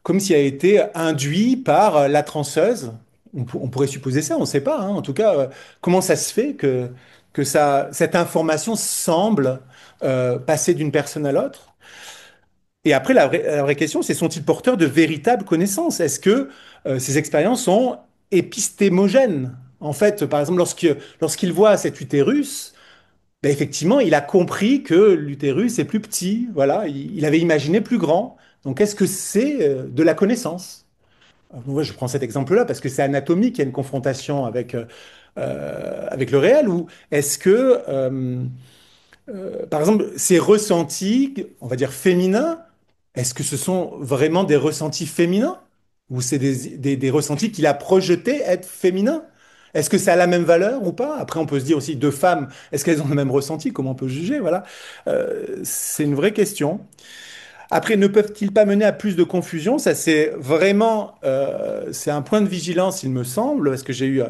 comme s'il a été induit par la transeuse. On pourrait supposer ça, on ne sait pas, hein. En tout cas, comment ça se fait que cette information semble passer d'une personne à l'autre? Et après, la vraie question, c'est sont-ils porteurs de véritables connaissances? Est-ce que ces expériences sont épistémogènes? En fait, par exemple, lorsqu'il voit cet utérus, ben effectivement, il a compris que l'utérus est plus petit. Voilà, il avait imaginé plus grand. Donc, est-ce que c'est de la connaissance? Moi, je prends cet exemple-là parce que c'est anatomique, il y a une confrontation avec le réel. Ou est-ce que, par exemple, ces ressentis, on va dire féminins, est-ce que ce sont vraiment des ressentis féminins? Ou c'est des ressentis qu'il a projetés être féminins? Est-ce que ça a la même valeur ou pas? Après, on peut se dire aussi deux femmes, est-ce qu'elles ont le même ressenti? Comment on peut juger? Voilà. C'est une vraie question. Après, ne peuvent-ils pas mener à plus de confusion? Ça, c'est vraiment, c'est un point de vigilance, il me semble, parce que j'ai eu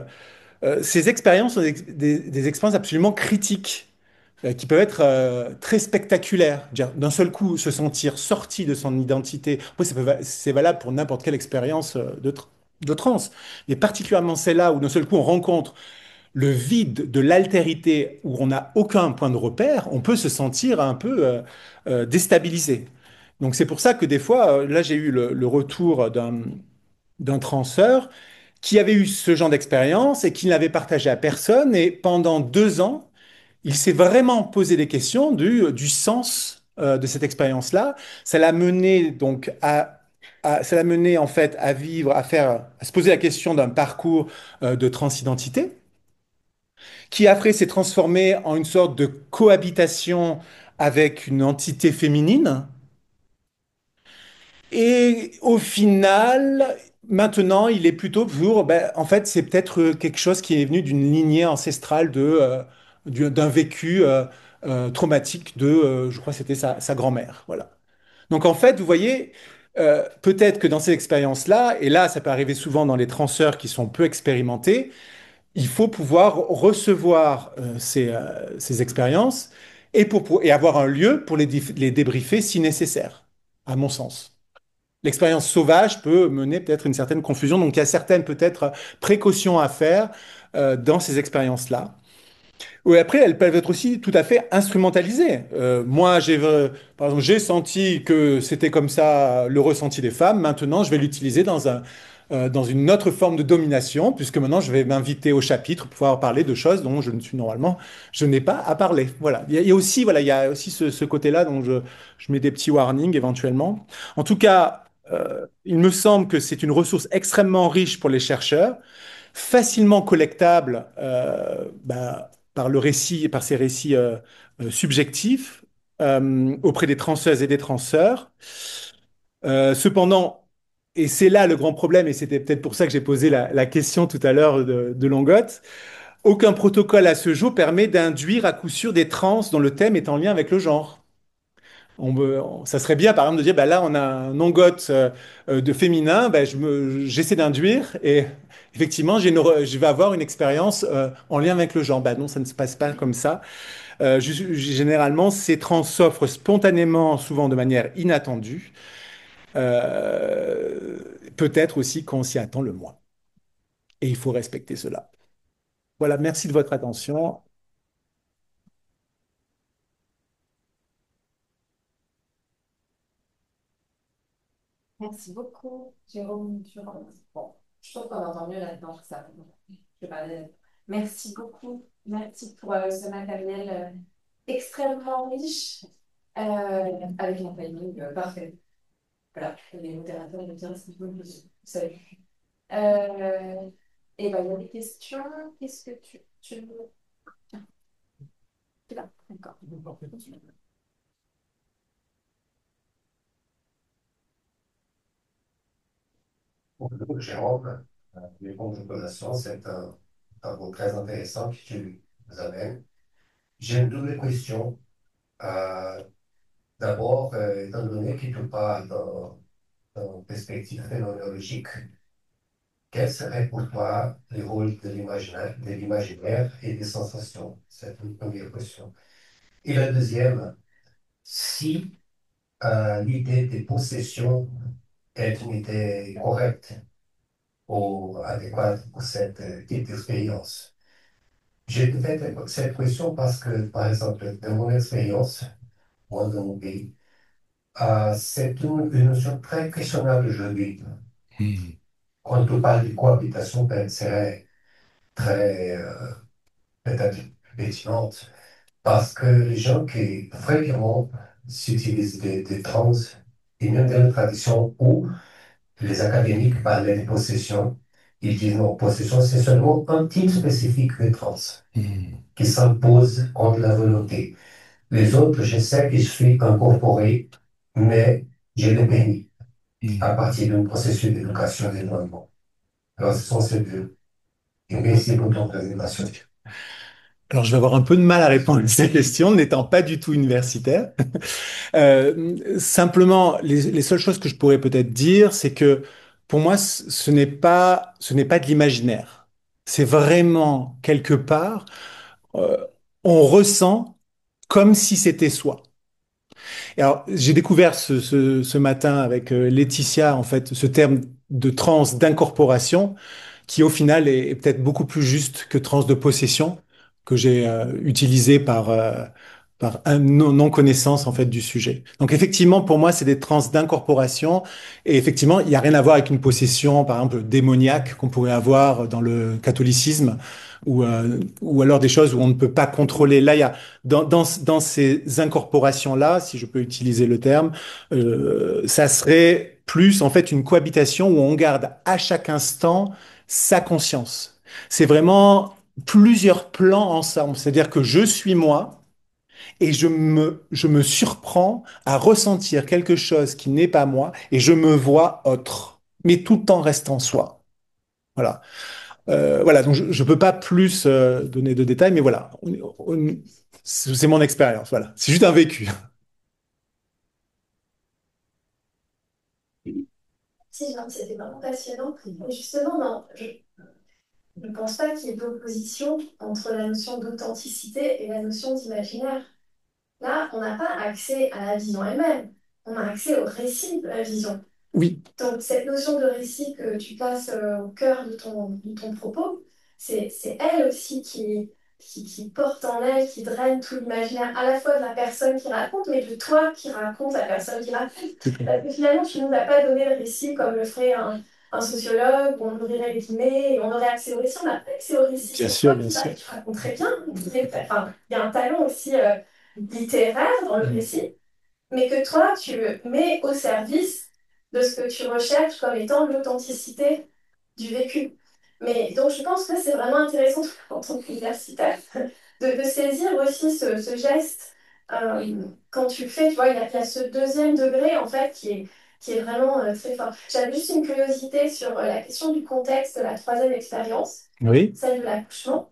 ces expériences sont des expériences absolument critiques qui peuvent être très spectaculaires. D'un seul coup, se sentir sorti de son identité. Après, c'est valable pour n'importe quelle expérience de trans. Mais particulièrement celle-là où d'un seul coup on rencontre le vide de l'altérité, où on n'a aucun point de repère, on peut se sentir un peu déstabilisé. Donc c'est pour ça que des fois, là j'ai eu le retour d'un transeur qui avait eu ce genre d'expérience et qui ne l'avait partagé à personne. Et pendant 2 ans, il s'est vraiment posé des questions du sens de cette expérience-là. Ça l'a mené donc ça l'a mené en fait à vivre, à se poser la question d'un parcours de transidentité, qui après s'est transformé en une sorte de cohabitation avec une entité féminine. Et au final, maintenant, il est plutôt pour, ben, en fait, c'est peut-être quelque chose qui est venu d'une lignée ancestrale d'un vécu traumatique je crois que c'était sa grand-mère. Voilà. Donc en fait, vous voyez, peut-être que dans ces expériences-là, et là, ça peut arriver souvent dans les transeurs qui sont peu expérimentés, il faut pouvoir recevoir ces expériences et avoir un lieu pour les débriefer si nécessaire, à mon sens. L'expérience sauvage peut mener peut-être une certaine confusion. Donc, il y a certaines peut-être précautions à faire dans ces expériences-là. Oui, après, elles peuvent être aussi tout à fait instrumentalisées. Moi, par exemple, j'ai senti que c'était comme ça le ressenti des femmes. Maintenant, je vais l'utiliser dans une autre forme de domination, puisque maintenant, je vais m'inviter au chapitre pour pouvoir parler de choses dont je ne suis normalement, je n'ai pas à parler. Voilà. Il y a aussi, voilà, il y a aussi ce côté-là dont je mets des petits warnings éventuellement. En tout cas, il me semble que c'est une ressource extrêmement riche pour les chercheurs, facilement collectable par le récit, par ces récits subjectifs auprès des transeuses et des transeurs. Cependant, et c'est là le grand problème, et c'était peut-être pour ça que j'ai posé la question tout à l'heure de Longotte, aucun protocole à ce jour permet d'induire à coup sûr des trans dont le thème est en lien avec le genre. Ça serait bien, par exemple, de dire, bah, là, on a un ongote de féminin, bah, j'essaie d'induire et effectivement, je vais avoir une expérience en lien avec le genre. Bah, non, ça ne se passe pas comme ça. Généralement, ces trans s'offrent spontanément, souvent de manière inattendue, euh, peut-être aussi qu'on s'y attend le moins. Et il faut respecter cela. Voilà, merci de votre attention. Merci beaucoup, Jérôme Durand. Bon, je trouve qu'on entend mieux là-dedans que ça. Je vais parler. Merci beaucoup. Merci pour ce matériel extrêmement riche, avec un timing parfait. Voilà, les modérateurs de bien ce qu'ils veulent. Salut. Et ben, il y a des questions. Qu'est-ce que tu veux? Tiens, tu es là. D'accord. Bonjour, Jérôme. Les bons de connaissance, c'est un mot très intéressant que tu nous amènes. J'ai une double question. Euh, D'abord, étant donné que tu parles dans une perspective phénoménologique, quel serait pour toi le rôle de l'imaginaire et des sensations? C'est une première question. Et la deuxième, si l'idée de possession est une idée correcte ou adéquate pour cette type d'expérience. J'ai fait cette question parce que, par exemple, dans mon expérience, moi, dans mon pays, c'est une notion très questionnable aujourd'hui. Quand on parle de cohabitation, ben, c'est très, peut-être pertinente, parce que les gens qui fréquemment s'utilisent des trans, et même dans la tradition où les académiques parlaient de possession, ils disent non, possession, c'est seulement un type spécifique de trans qui s'impose contre la volonté. Les autres, je sais que je suis incorporé, mais j'ai le béni à partir d'un processus d'éducation et d'éloignement. Alors, ce sont ces deux. Et merci pour ton présentation. Alors, je vais avoir un peu de mal à répondre à cette question, n'étant pas du tout universitaire. Simplement, les seules choses que je pourrais peut-être dire, c'est que pour moi, ce n'est pas de l'imaginaire. C'est vraiment quelque part, euh, on ressent comme si c'était soi. Et alors, j'ai découvert ce matin avec Laetitia, en fait, ce terme de transe d'incorporation qui au final est peut-être beaucoup plus juste que trans de possession, que j'ai utilisé par un non-connaissance en fait du sujet. Donc effectivement, pour moi, c'est des trans d'incorporation, et effectivement, il n'y a rien à voir avec une possession, par exemple, démoniaque qu'on pourrait avoir dans le catholicisme, ou alors des choses où on ne peut pas contrôler. Là, il y a dans ces incorporations-là, si je peux utiliser le terme, ça serait plus en fait une cohabitation où on garde à chaque instant sa conscience. C'est vraiment plusieurs plans ensemble. C'est-à-dire que je suis moi et je me surprends à ressentir quelque chose qui n'est pas moi et je me vois autre, mais tout en restant soi. Voilà. Voilà, donc je ne peux pas plus donner de détails, mais voilà. C'est mon expérience, voilà. C'est juste un vécu. Si, non, c'était vraiment passionnant. Et justement, non, je ne pense pas qu'il y ait d'opposition entre la notion d'authenticité et la notion d'imaginaire. Là, on n'a pas accès à la vision elle-même, on a accès au récit de la vision. Oui, Donc, cette notion de récit que tu places au cœur de ton propos, c'est elle aussi qui porte en elle, qui draine tout l'imaginaire, à la fois de la personne qui raconte, mais de toi qui raconte la personne qui raconte. tout à fait. Parce que finalement, tu ne nous as pas donné le récit comme le ferait un sociologue, où on ouvrirait les guillemets, et on aurait accès au récit. On n'a pas accès au récit. Bien C'est sûr, toi bien qui sûr. tu racontes très bien. Enfin, il y a un talent aussi littéraire dans le Mm. récit, mais que toi, tu mets au service de ce que tu recherches comme étant l'authenticité du vécu. Mais donc, je pense que c'est vraiment intéressant en tant qu'universitaire de saisir aussi ce geste quand tu le fais. Tu vois, il y a ce deuxième degré, en fait, qui est vraiment très fort. J'avais juste une curiosité sur la question du contexte de la troisième expérience, Oui, celle de l'accouchement.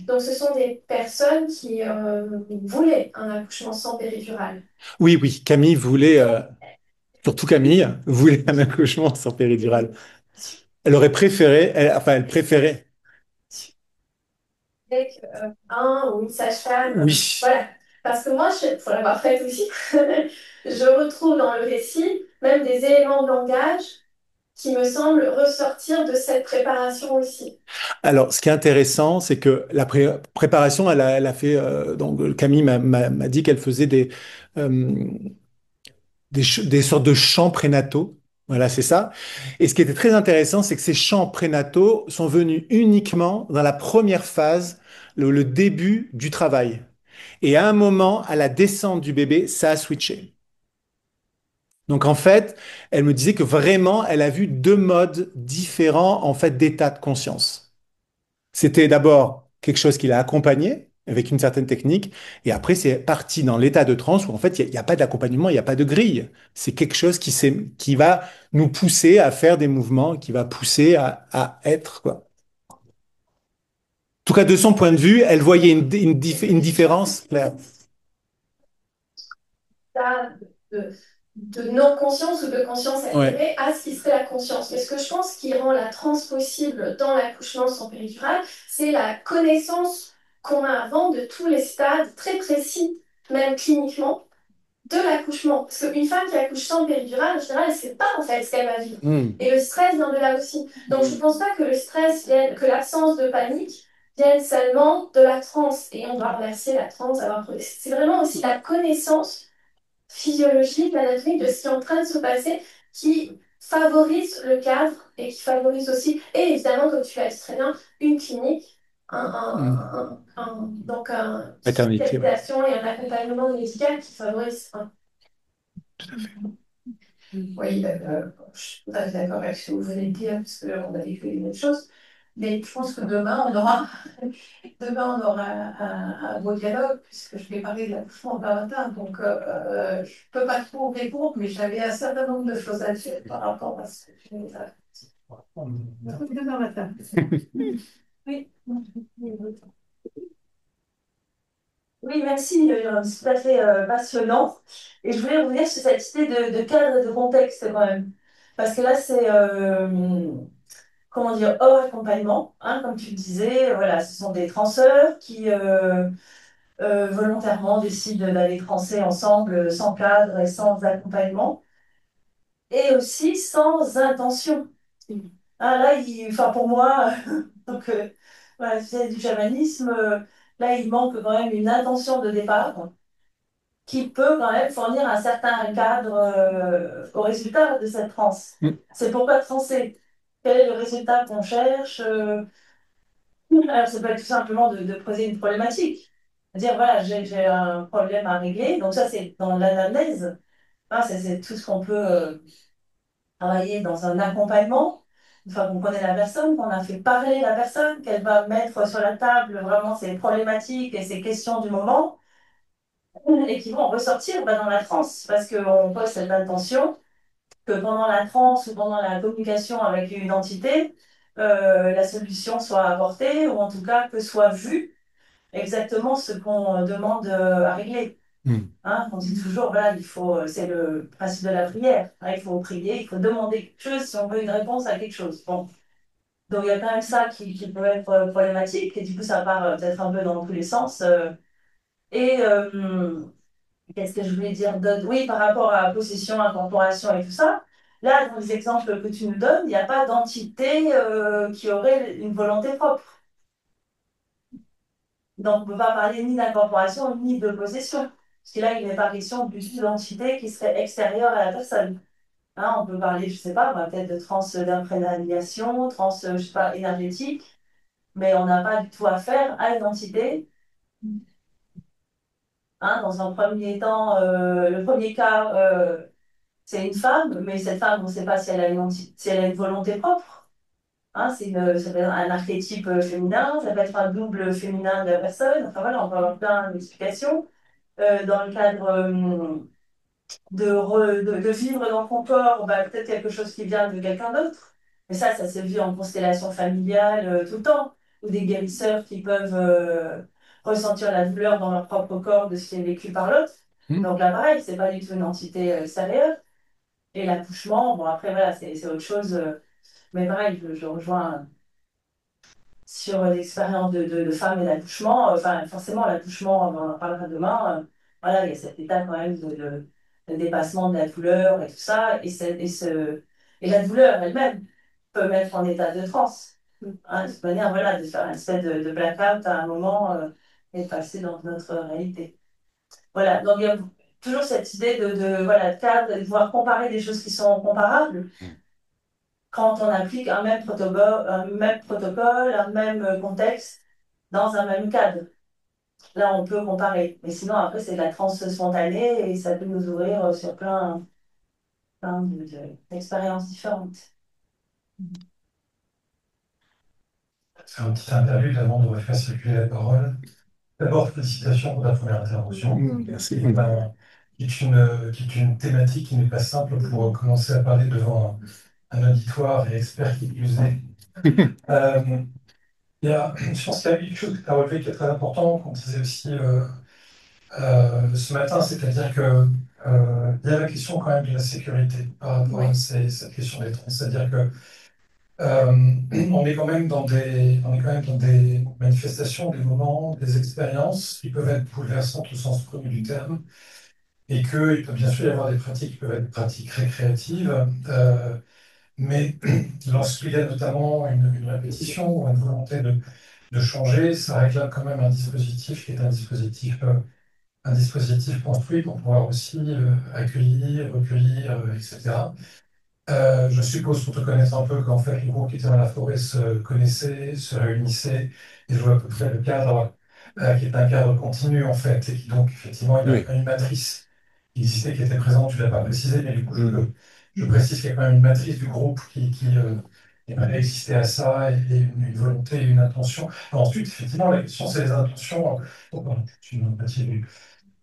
Donc, ce sont des personnes qui voulaient un accouchement sans péridurale. oui, oui. Camille voulait, surtout Camille, voulait un accouchement sans péridurale. Elle aurait préféré, enfin, elle préférait. Avec un ou une sage-femme. Oui. Voilà. Parce que moi, pour l'avoir faite aussi, je retrouve dans le récit même des éléments de langage qui me semblent ressortir de cette préparation aussi. Alors, ce qui est intéressant, c'est que la préparation, elle a fait. Donc, Camille m'a dit qu'elle faisait euh, des sortes de chants prénataux. Voilà, c'est ça. Et ce qui était très intéressant, c'est que ces chants prénataux sont venus uniquement dans la première phase, le début du travail. Et à un moment, à la descente du bébé, ça a switché. Donc en fait, elle me disait que vraiment, elle a vu deux modes différents en fait d'état de conscience. C'était d'abord quelque chose qui l'a accompagné avec une certaine technique, et après c'est parti dans l'état de transe où en fait il y a pas d'accompagnement, il n'y a pas de grille. C'est quelque chose qui va nous pousser à faire des mouvements, qui va pousser à être quoi. En tout cas, de son point de vue, elle voyait une différence claire. Ça, de, de non-conscience ou de conscience Ouais. altérée à ce qui serait la conscience. Mais ce que je pense qui rend la transe possible dans l'accouchement sans péridurale, c'est la connaissance qu'on a avant de tous les stades très précis, même cliniquement, de l'accouchement. Parce qu'une femme qui accouche sans péridurale, en général, elle ne sait pas en fait ce qu'elle va vivre. Hmm. Et le stress vient de là aussi. Donc je ne pense pas que le stress vienne, que l'absence de panique vienne seulement de la transe. Et on doit remercier la transe d'avoir progressé. C'est vraiment aussi la connaissance physiologique, anatomique de ce qui est en train de se passer qui favorise le cadre et qui favorise aussi, et évidemment, comme tu l'as dit très bien, une clinique, Hmm. donc une Maternité, ouais. hospitalisation et un accompagnement médical qui favorise. Oui, je suis tout à fait d'accord avec ce que vous venez de dire, parce qu'on a vécu les mêmes choses. Mais je pense que demain, on aura un beau dialogue, puisque je vais parler de l'accouchement au matin. Donc, je ne peux pas trop répondre, mais j'avais un certain nombre de choses à dire par rapport à ce que tu nous as dit. Demain matin. Oui. Oui, merci. C'est tout à fait passionnant. Et je voulais revenir sur cette idée de cadre et de contexte quand même. Parce que là, c'est, comment dire, hors accompagnement, hein, comme tu le disais. Voilà, ce sont des transeurs qui volontairement décident d'aller transer ensemble sans cadre et sans accompagnement. Et aussi sans intention. Ah, là, enfin, pour moi, donc, voilà, c'est du chamanisme. Là, il manque quand même une intention de départ qui peut quand même fournir un certain cadre au résultat de cette transe. Hmm. C'est pourquoi transer. Quel est le résultat qu'on cherche? Alors, ça peut être tout simplement de poser une problématique. Dire, voilà, j'ai un problème à régler. Donc, ça, c'est dans l'anamnèse. Hein, c'est tout ce qu'on peut travailler dans un accompagnement. Une fois qu'on connaît la personne, qu'on a fait parler la personne, qu'elle va mettre sur la table vraiment ses problématiques et ses questions du moment, et qui vont ressortir dans la transe, parce qu'on pose cette intention que pendant la transe ou pendant la communication avec une entité, la solution soit apportée, ou en tout cas que soit vu exactement ce qu'on demande à régler. Hmm. Hein, on dit toujours, voilà, c'est le principe de la prière. Hein, il faut prier, il faut demander quelque chose si on veut une réponse à quelque chose. Bon. Donc il y a quand même ça qui peut être problématique, et du coup ça part peut-être un peu dans tous les sens. Et qu'est-ce que je voulais dire d'autre? Oui, par rapport à la possession, incorporation et tout ça. Là, dans les exemples que tu nous donnes, il n'y a pas d'entité qui aurait une volonté propre. Donc, on ne peut pas parler ni d'incorporation ni de possession. Parce que là, il n'est pas question du tout d'entité qui serait extérieure à la personne. Hein, on peut parler, je ne sais pas, peut-être de d'imprégnation, je sais pas, énergétique, mais on n'a pas du tout affaire à une entité. Hein, dans un premier temps, le premier cas, c'est une femme, mais cette femme, on ne sait pas si elle a si elle a une volonté propre. Hein, ça peut être un archétype féminin, ça peut être un double féminin de la personne. Enfin voilà, on peut avoir plein d'explications. Dans le cadre de vivre dans ton corps, bah, peut-être quelque chose qui vient de quelqu'un d'autre. Mais ça se vit en constellation familiale tout le temps. Ou des guérisseurs qui peuvent ressentir la douleur dans leur propre corps de ce qui est vécu par l'autre. Donc là, pareil, c'est pas du tout une entité extérieure. Et l'accouchement, bon, après, voilà, c'est autre chose. Mais pareil, je rejoins sur l'expérience de femme et l'accouchement. Enfin, forcément, l'accouchement, on en parlera demain. Voilà, il y a cet état quand même de dépassement de la douleur et tout ça. Et la douleur elle-même peut mettre en état de transe. Hein, de toute manière, voilà, de faire une espèce de blackout à un moment et de passer dans notre réalité. Voilà, donc il y a toujours cette idée voilà, de cadre, de pouvoir comparer des choses qui sont comparables quand on applique un même contexte dans un même cadre. Là, on peut comparer. Mais sinon, après, c'est de la transe spontanée et ça peut nous ouvrir sur plein d'expériences différentes. Faire un petit interlude avant de refaire circuler la parole. D'abord, félicitations pour ta première intervention. Merci. Qui est une thématique qui n'est pas simple pour commencer à parler devant un auditoire et expert qui plus est. Je pense qu'il y a quelque chose que tu as relevé qui est très important, qu'on disait aussi ce matin, c'est-à-dire que il y a la question quand même de la sécurité par rapport à cette question des trans. C'est-à-dire que on est quand même on est quand même dans des manifestations, des moments, des expériences qui peuvent être bouleversantes au sens premier du terme, et qu'il peut bien sûr y avoir des pratiques qui peuvent être pratiques récréatives, mais lorsqu'il y a notamment une répétition ou une volonté de changer, ça réclame quand même un dispositif qui est un dispositif construit pour pouvoir aussi accueillir, recueillir, etc. Je suppose, pour te connaître un peu, qu'en fait, le groupe qui était dans la forêt se connaissait, se réunissait, et je vois à peu près le cadre, qui est un cadre continu, en fait, et qui donc, effectivement, il y a une matrice qui existait, qui était présente, tu ne l'as pas précisé, mais du coup, je précise qu'il y a quand même une matrice du groupe qui existait à ça, et une volonté et une intention. Alors, ensuite, effectivement, la question, c'est les intentions. Oh, pardon, tu m'as pas vu.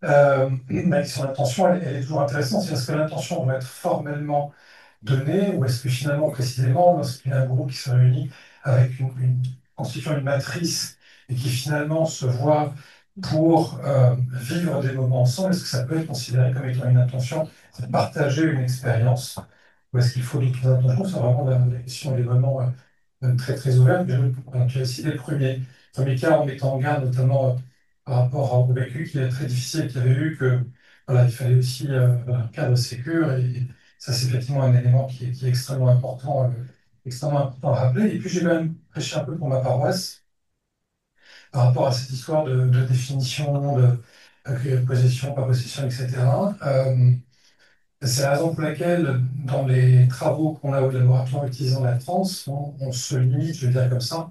Ma question d'intention, elle est toujours intéressante. C'est est-ce que l'intention doit être formellement donnée ou est-ce que finalement, précisément, lorsqu'il y a un groupe qui se réunit avec constituant une matrice et qui finalement se voit pour vivre des moments ensemble, est-ce que ça peut être considéré comme étant une intention de partager une expérience ou est-ce qu'il faut d'autres intentions? C'est vraiment la question, elle est vraiment très très ouverte. Tu as cité premier cas en mettant en garde notamment par rapport au vécu qui est très difficile, qui avait eu que voilà, il fallait aussi un cadre sécur et ça c'est effectivement un élément qui est extrêmement important à rappeler. Et puis j'ai quand même prêché un peu pour ma paroisse par rapport à cette histoire de définition, possession, pas possession, etc. C'est la raison pour laquelle, dans les travaux qu'on a au laboratoire utilisant la transe, on se limite, je vais dire comme ça,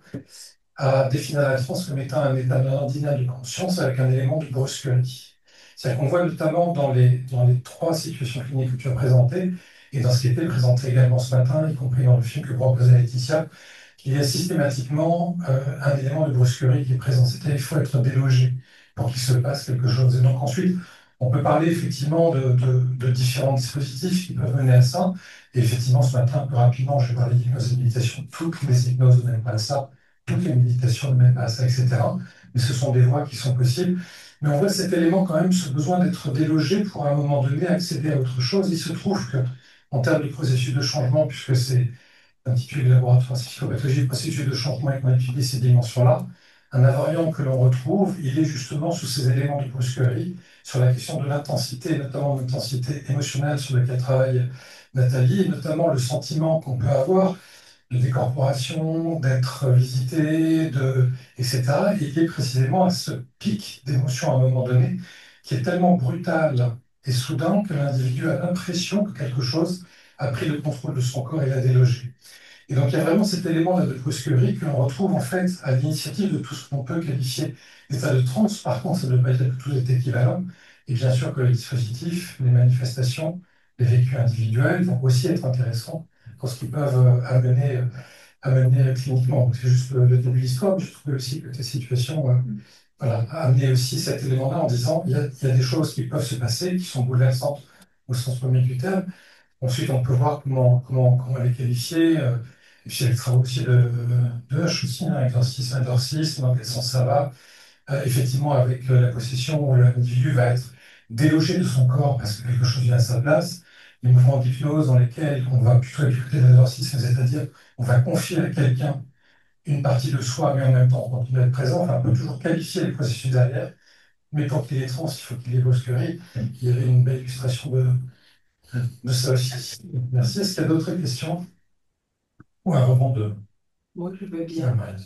à définir la transe comme étant un état ordinaire de conscience avec un élément de brusquerie. C'est-à-dire qu'on voit notamment dans les trois situations cliniques que tu as présentées, et dans ce qui était présenté également ce matin, y compris dans le film que proposait Laetitia, qu'il y a systématiquement un élément de brusquerie qui est présent. C'est-à-dire qu'il faut être délogé pour qu'il se passe quelque chose. Et donc ensuite, on peut parler effectivement de différents dispositifs qui peuvent mener à ça. Et effectivement, ce matin, un peu rapidement, je vais parler d'hypnose et de méditation. Toutes les hypnoses ne mènent pas à ça, toutes les méditations ne mènent pas à ça, etc. Mais ce sont des voies qui sont possibles. Mais on voit cet élément quand même, ce besoin d'être délogé pour à un moment donné accéder à autre chose. Il se trouve que, en termes de processus de changement, puisque c'est intitulé Laboratoire psychopathologie et processus de changement et qu'on étudie ces dimensions-là, un invariant que l'on retrouve, il est justement sous ces éléments de brusquerie, sur la question de l'intensité, notamment l'intensité émotionnelle sur laquelle travaille Nathalie, et notamment le sentiment qu'on peut avoir de décorporation, d'être visité, etc. Et lié précisément à ce pic d'émotion à un moment donné qui est tellement brutal et soudain que l'individu a l'impression que quelque chose a pris le contrôle de son corps et l'a délogé. Et donc, il y a vraiment cet élément-là de brusquerie que l'on retrouve en fait à l'initiative de tout ce qu'on peut qualifier d'état de transe. Par contre, ça ne veut pas dire que tout est équivalent. Et bien sûr que les dispositifs, les manifestations, les vécus individuels vont aussi être intéressants dans ce qu'ils peuvent amener cliniquement. C'est juste le début de l'histoire, mais je trouvais aussi que tes situations voilà, amenaient aussi cet élément-là en disant il y a des choses qui peuvent se passer, qui sont bouleversantes au sens premier du terme. Ensuite, on peut voir comment les qualifier. Et puis, il y a les travaux aussi de H aussi, hein, exorcisme, exorcisme, dans quel sens ça va. Effectivement, avec la possession, où l'individu va être délogé de son corps parce que quelque chose vient à sa place. Les mouvements d'hypnose dans lesquels on va plutôt exécuter l'exorcisme, c'est-à-dire on va confier à quelqu'un une partie de soi, mais en même temps on continue à être présent. Enfin, on peut toujours qualifier les processus derrière, mais pour qu'il y ait trans, il faut qu'il y ait brusquerie. Il y avait une belle illustration de ça aussi. Merci. Est-ce qu'il y a d'autres questions? Ou un rebond de Moi, je veux bien. Normal.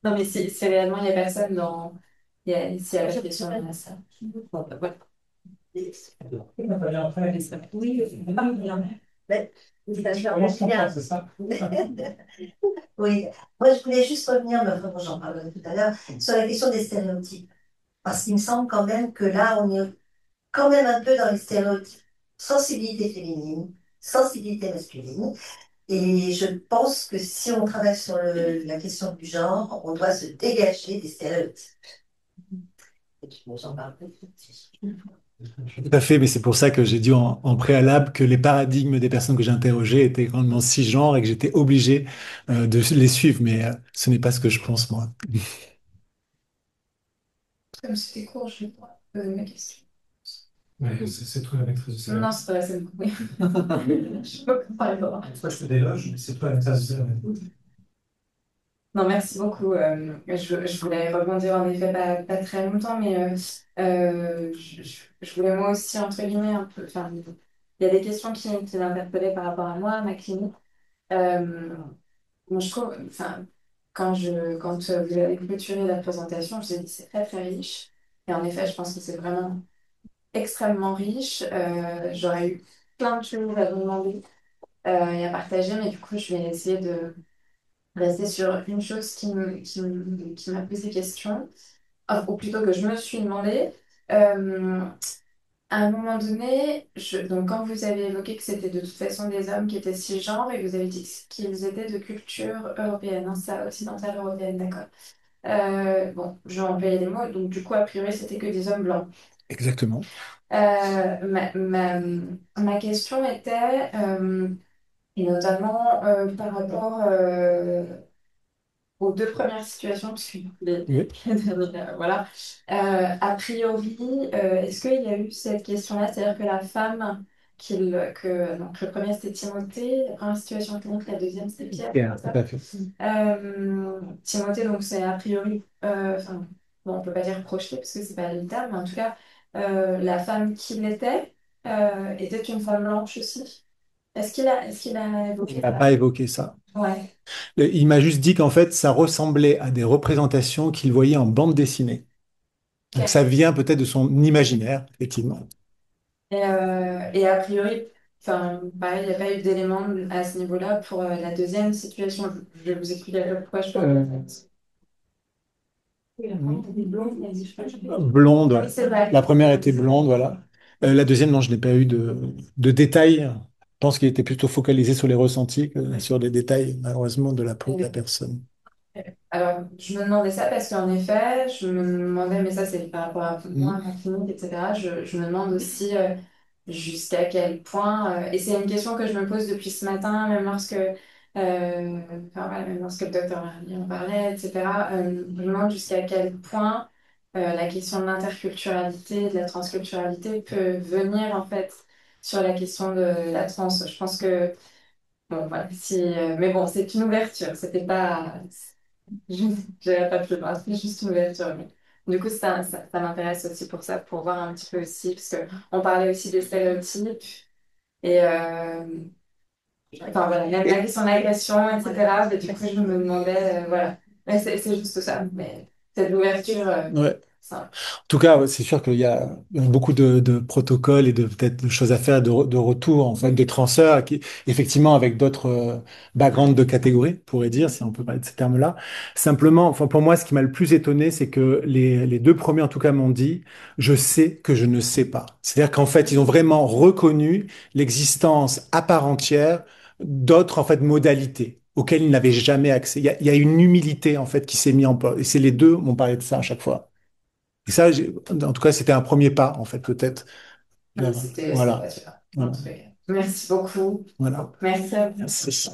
Non, mais si réellement il n'y a personne dans. S'il y a la question, il y a ça. Bon, bah, voilà. Oui, bien. Ben, ça Comment me bien. c'est ça? Oui, moi je voulais juste revenir, mais vraiment j'en parlerai tout à l'heure, sur la question des stéréotypes. Parce qu'il me semble quand même que là, on est quand même un peu dans les stéréotypes. Sensibilité féminine, sensibilité masculine. Et je pense que si on travaille sur la question du genre, on doit se dégager des stéréotypes. Et puis, bon, j'en parlerai tout de suite. Tout à fait, mais c'est pour ça que j'ai dit en préalable que les paradigmes des personnes que j'ai interrogées étaient grandement cisgenres et que j'étais obligé de les suivre, mais ce n'est pas ce que je pense, moi. Comme c'était court, je vais pas poser ma question. Mais c'est toi la maîtresse du cérémonie. Non, c'est pas la scène. Oui. Je peux pas répondre. Toi, je te déloge, mais c'est toi la maîtresse du cérémonie. Non, merci beaucoup. Je voulais rebondir en effet pas très longtemps, mais je voulais moi aussi, entre guillemets, un peu. Enfin, il y a des questions qui m'interpellaient par rapport à moi, à ma clinique. Moi, je trouve, enfin, quand vous avez clôturé la présentation, je vous ai dit c'est très très riche. Et en effet, je pense que c'est vraiment extrêmement riche. J'aurais eu plein de choses à vous demander et à partager, mais du coup, je vais essayer de rester sur une chose qui m'a posé question, ou plutôt que je me suis demandé. Euh, à un moment donné, donc quand vous avez évoqué que c'était de toute façon des hommes qui étaient cisgenres et vous avez dit qu'ils étaient de culture européenne, hein, ça, occidentale européenne, d'accord. Bon, je vais employer des mots, donc du coup, a priori, c'était que des hommes blancs. Exactement. Ma question était, et notamment par rapport aux deux premières situations, parce que Oui. voilà. A priori, est-ce qu'il y a eu cette question-là, c'est-à-dire que la femme, donc le premier c'était Timothée, la première situation clinique, la deuxième c'était Pierre, Yeah, c'est tout ça. à fait. Timothée, donc c'est a priori, enfin, bon, on peut pas dire projeté parce que c'est pas le terme, mais en tout cas, la femme qu'il était une femme blanche aussi. Est-ce qu'il a Il évoqué n'a ça? pas évoqué ça. Ouais. Il m'a juste dit qu'en fait, ça ressemblait à des représentations qu'il voyait en bande dessinée. Donc Ok. ça vient peut-être de son imaginaire, effectivement. Et a priori, enfin, pareil, il n'y a pas eu d'éléments à ce niveau-là pour la deuxième situation. Je vais vous expliquer pourquoi je pense. Oui, la première était blonde, elle dit, je sais pas, Blonde, ah ouais. oui, c'est vrai. La première était blonde, voilà. La deuxième, non, je n'ai pas eu de détails. Je pense qu'il était plutôt focalisé sur les ressentis que sur des détails, malheureusement, de la peau de la personne. Alors, je me demandais ça parce qu'en effet, je me demandais, mais ça c'est par rapport à moi, à ma clinique, etc. Je me demande aussi jusqu'à quel point, et c'est une question que je me pose depuis ce matin, même lorsque, enfin, voilà, même lorsque le docteur Marly en parlait, etc. Je me demande jusqu'à quel point la question de l'interculturalité, de la transculturalité peut venir en fait sur la question de la trans. Je pense que, bon, voilà, mais bon, c'est une ouverture, c'était pas. Je n'irai pas plus loin, c'est juste une ouverture. Mais du coup, ça m'intéresse aussi pour ça, pour voir un petit peu aussi, parce qu'on parlait aussi des stéréotypes. Et enfin, voilà, la question de l'agression, etc. Et du coup, je me demandais, voilà. Mais c'est juste ça. Mais cette ouverture, Ouais. ça. En tout cas, ouais, c'est sûr qu'il y a beaucoup de protocoles et de peut-être de choses à faire de retour en fait des transferts qui effectivement avec d'autres backgrounds de catégories, on pourrait dire si on peut parler de ces termes-là. Simplement, enfin pour moi, ce qui m'a le plus étonné, c'est que les deux premiers en tout cas m'ont dit, je sais que je ne sais pas. C'est-à-dire qu'en fait, ils ont vraiment reconnu l'existence à part entière d'autres en fait modalités auxquelles ils n'avaient jamais accès. Il y a une humilité en fait qui s'est mise en place. Et c'est les deux m'ont parlé de ça à chaque fois. Et ça, en tout cas, c'était un premier pas, en fait, peut-être. C'était Voilà. passionnant. En Voilà. tout cas. Merci beaucoup. Voilà. Merci à vous. Merci.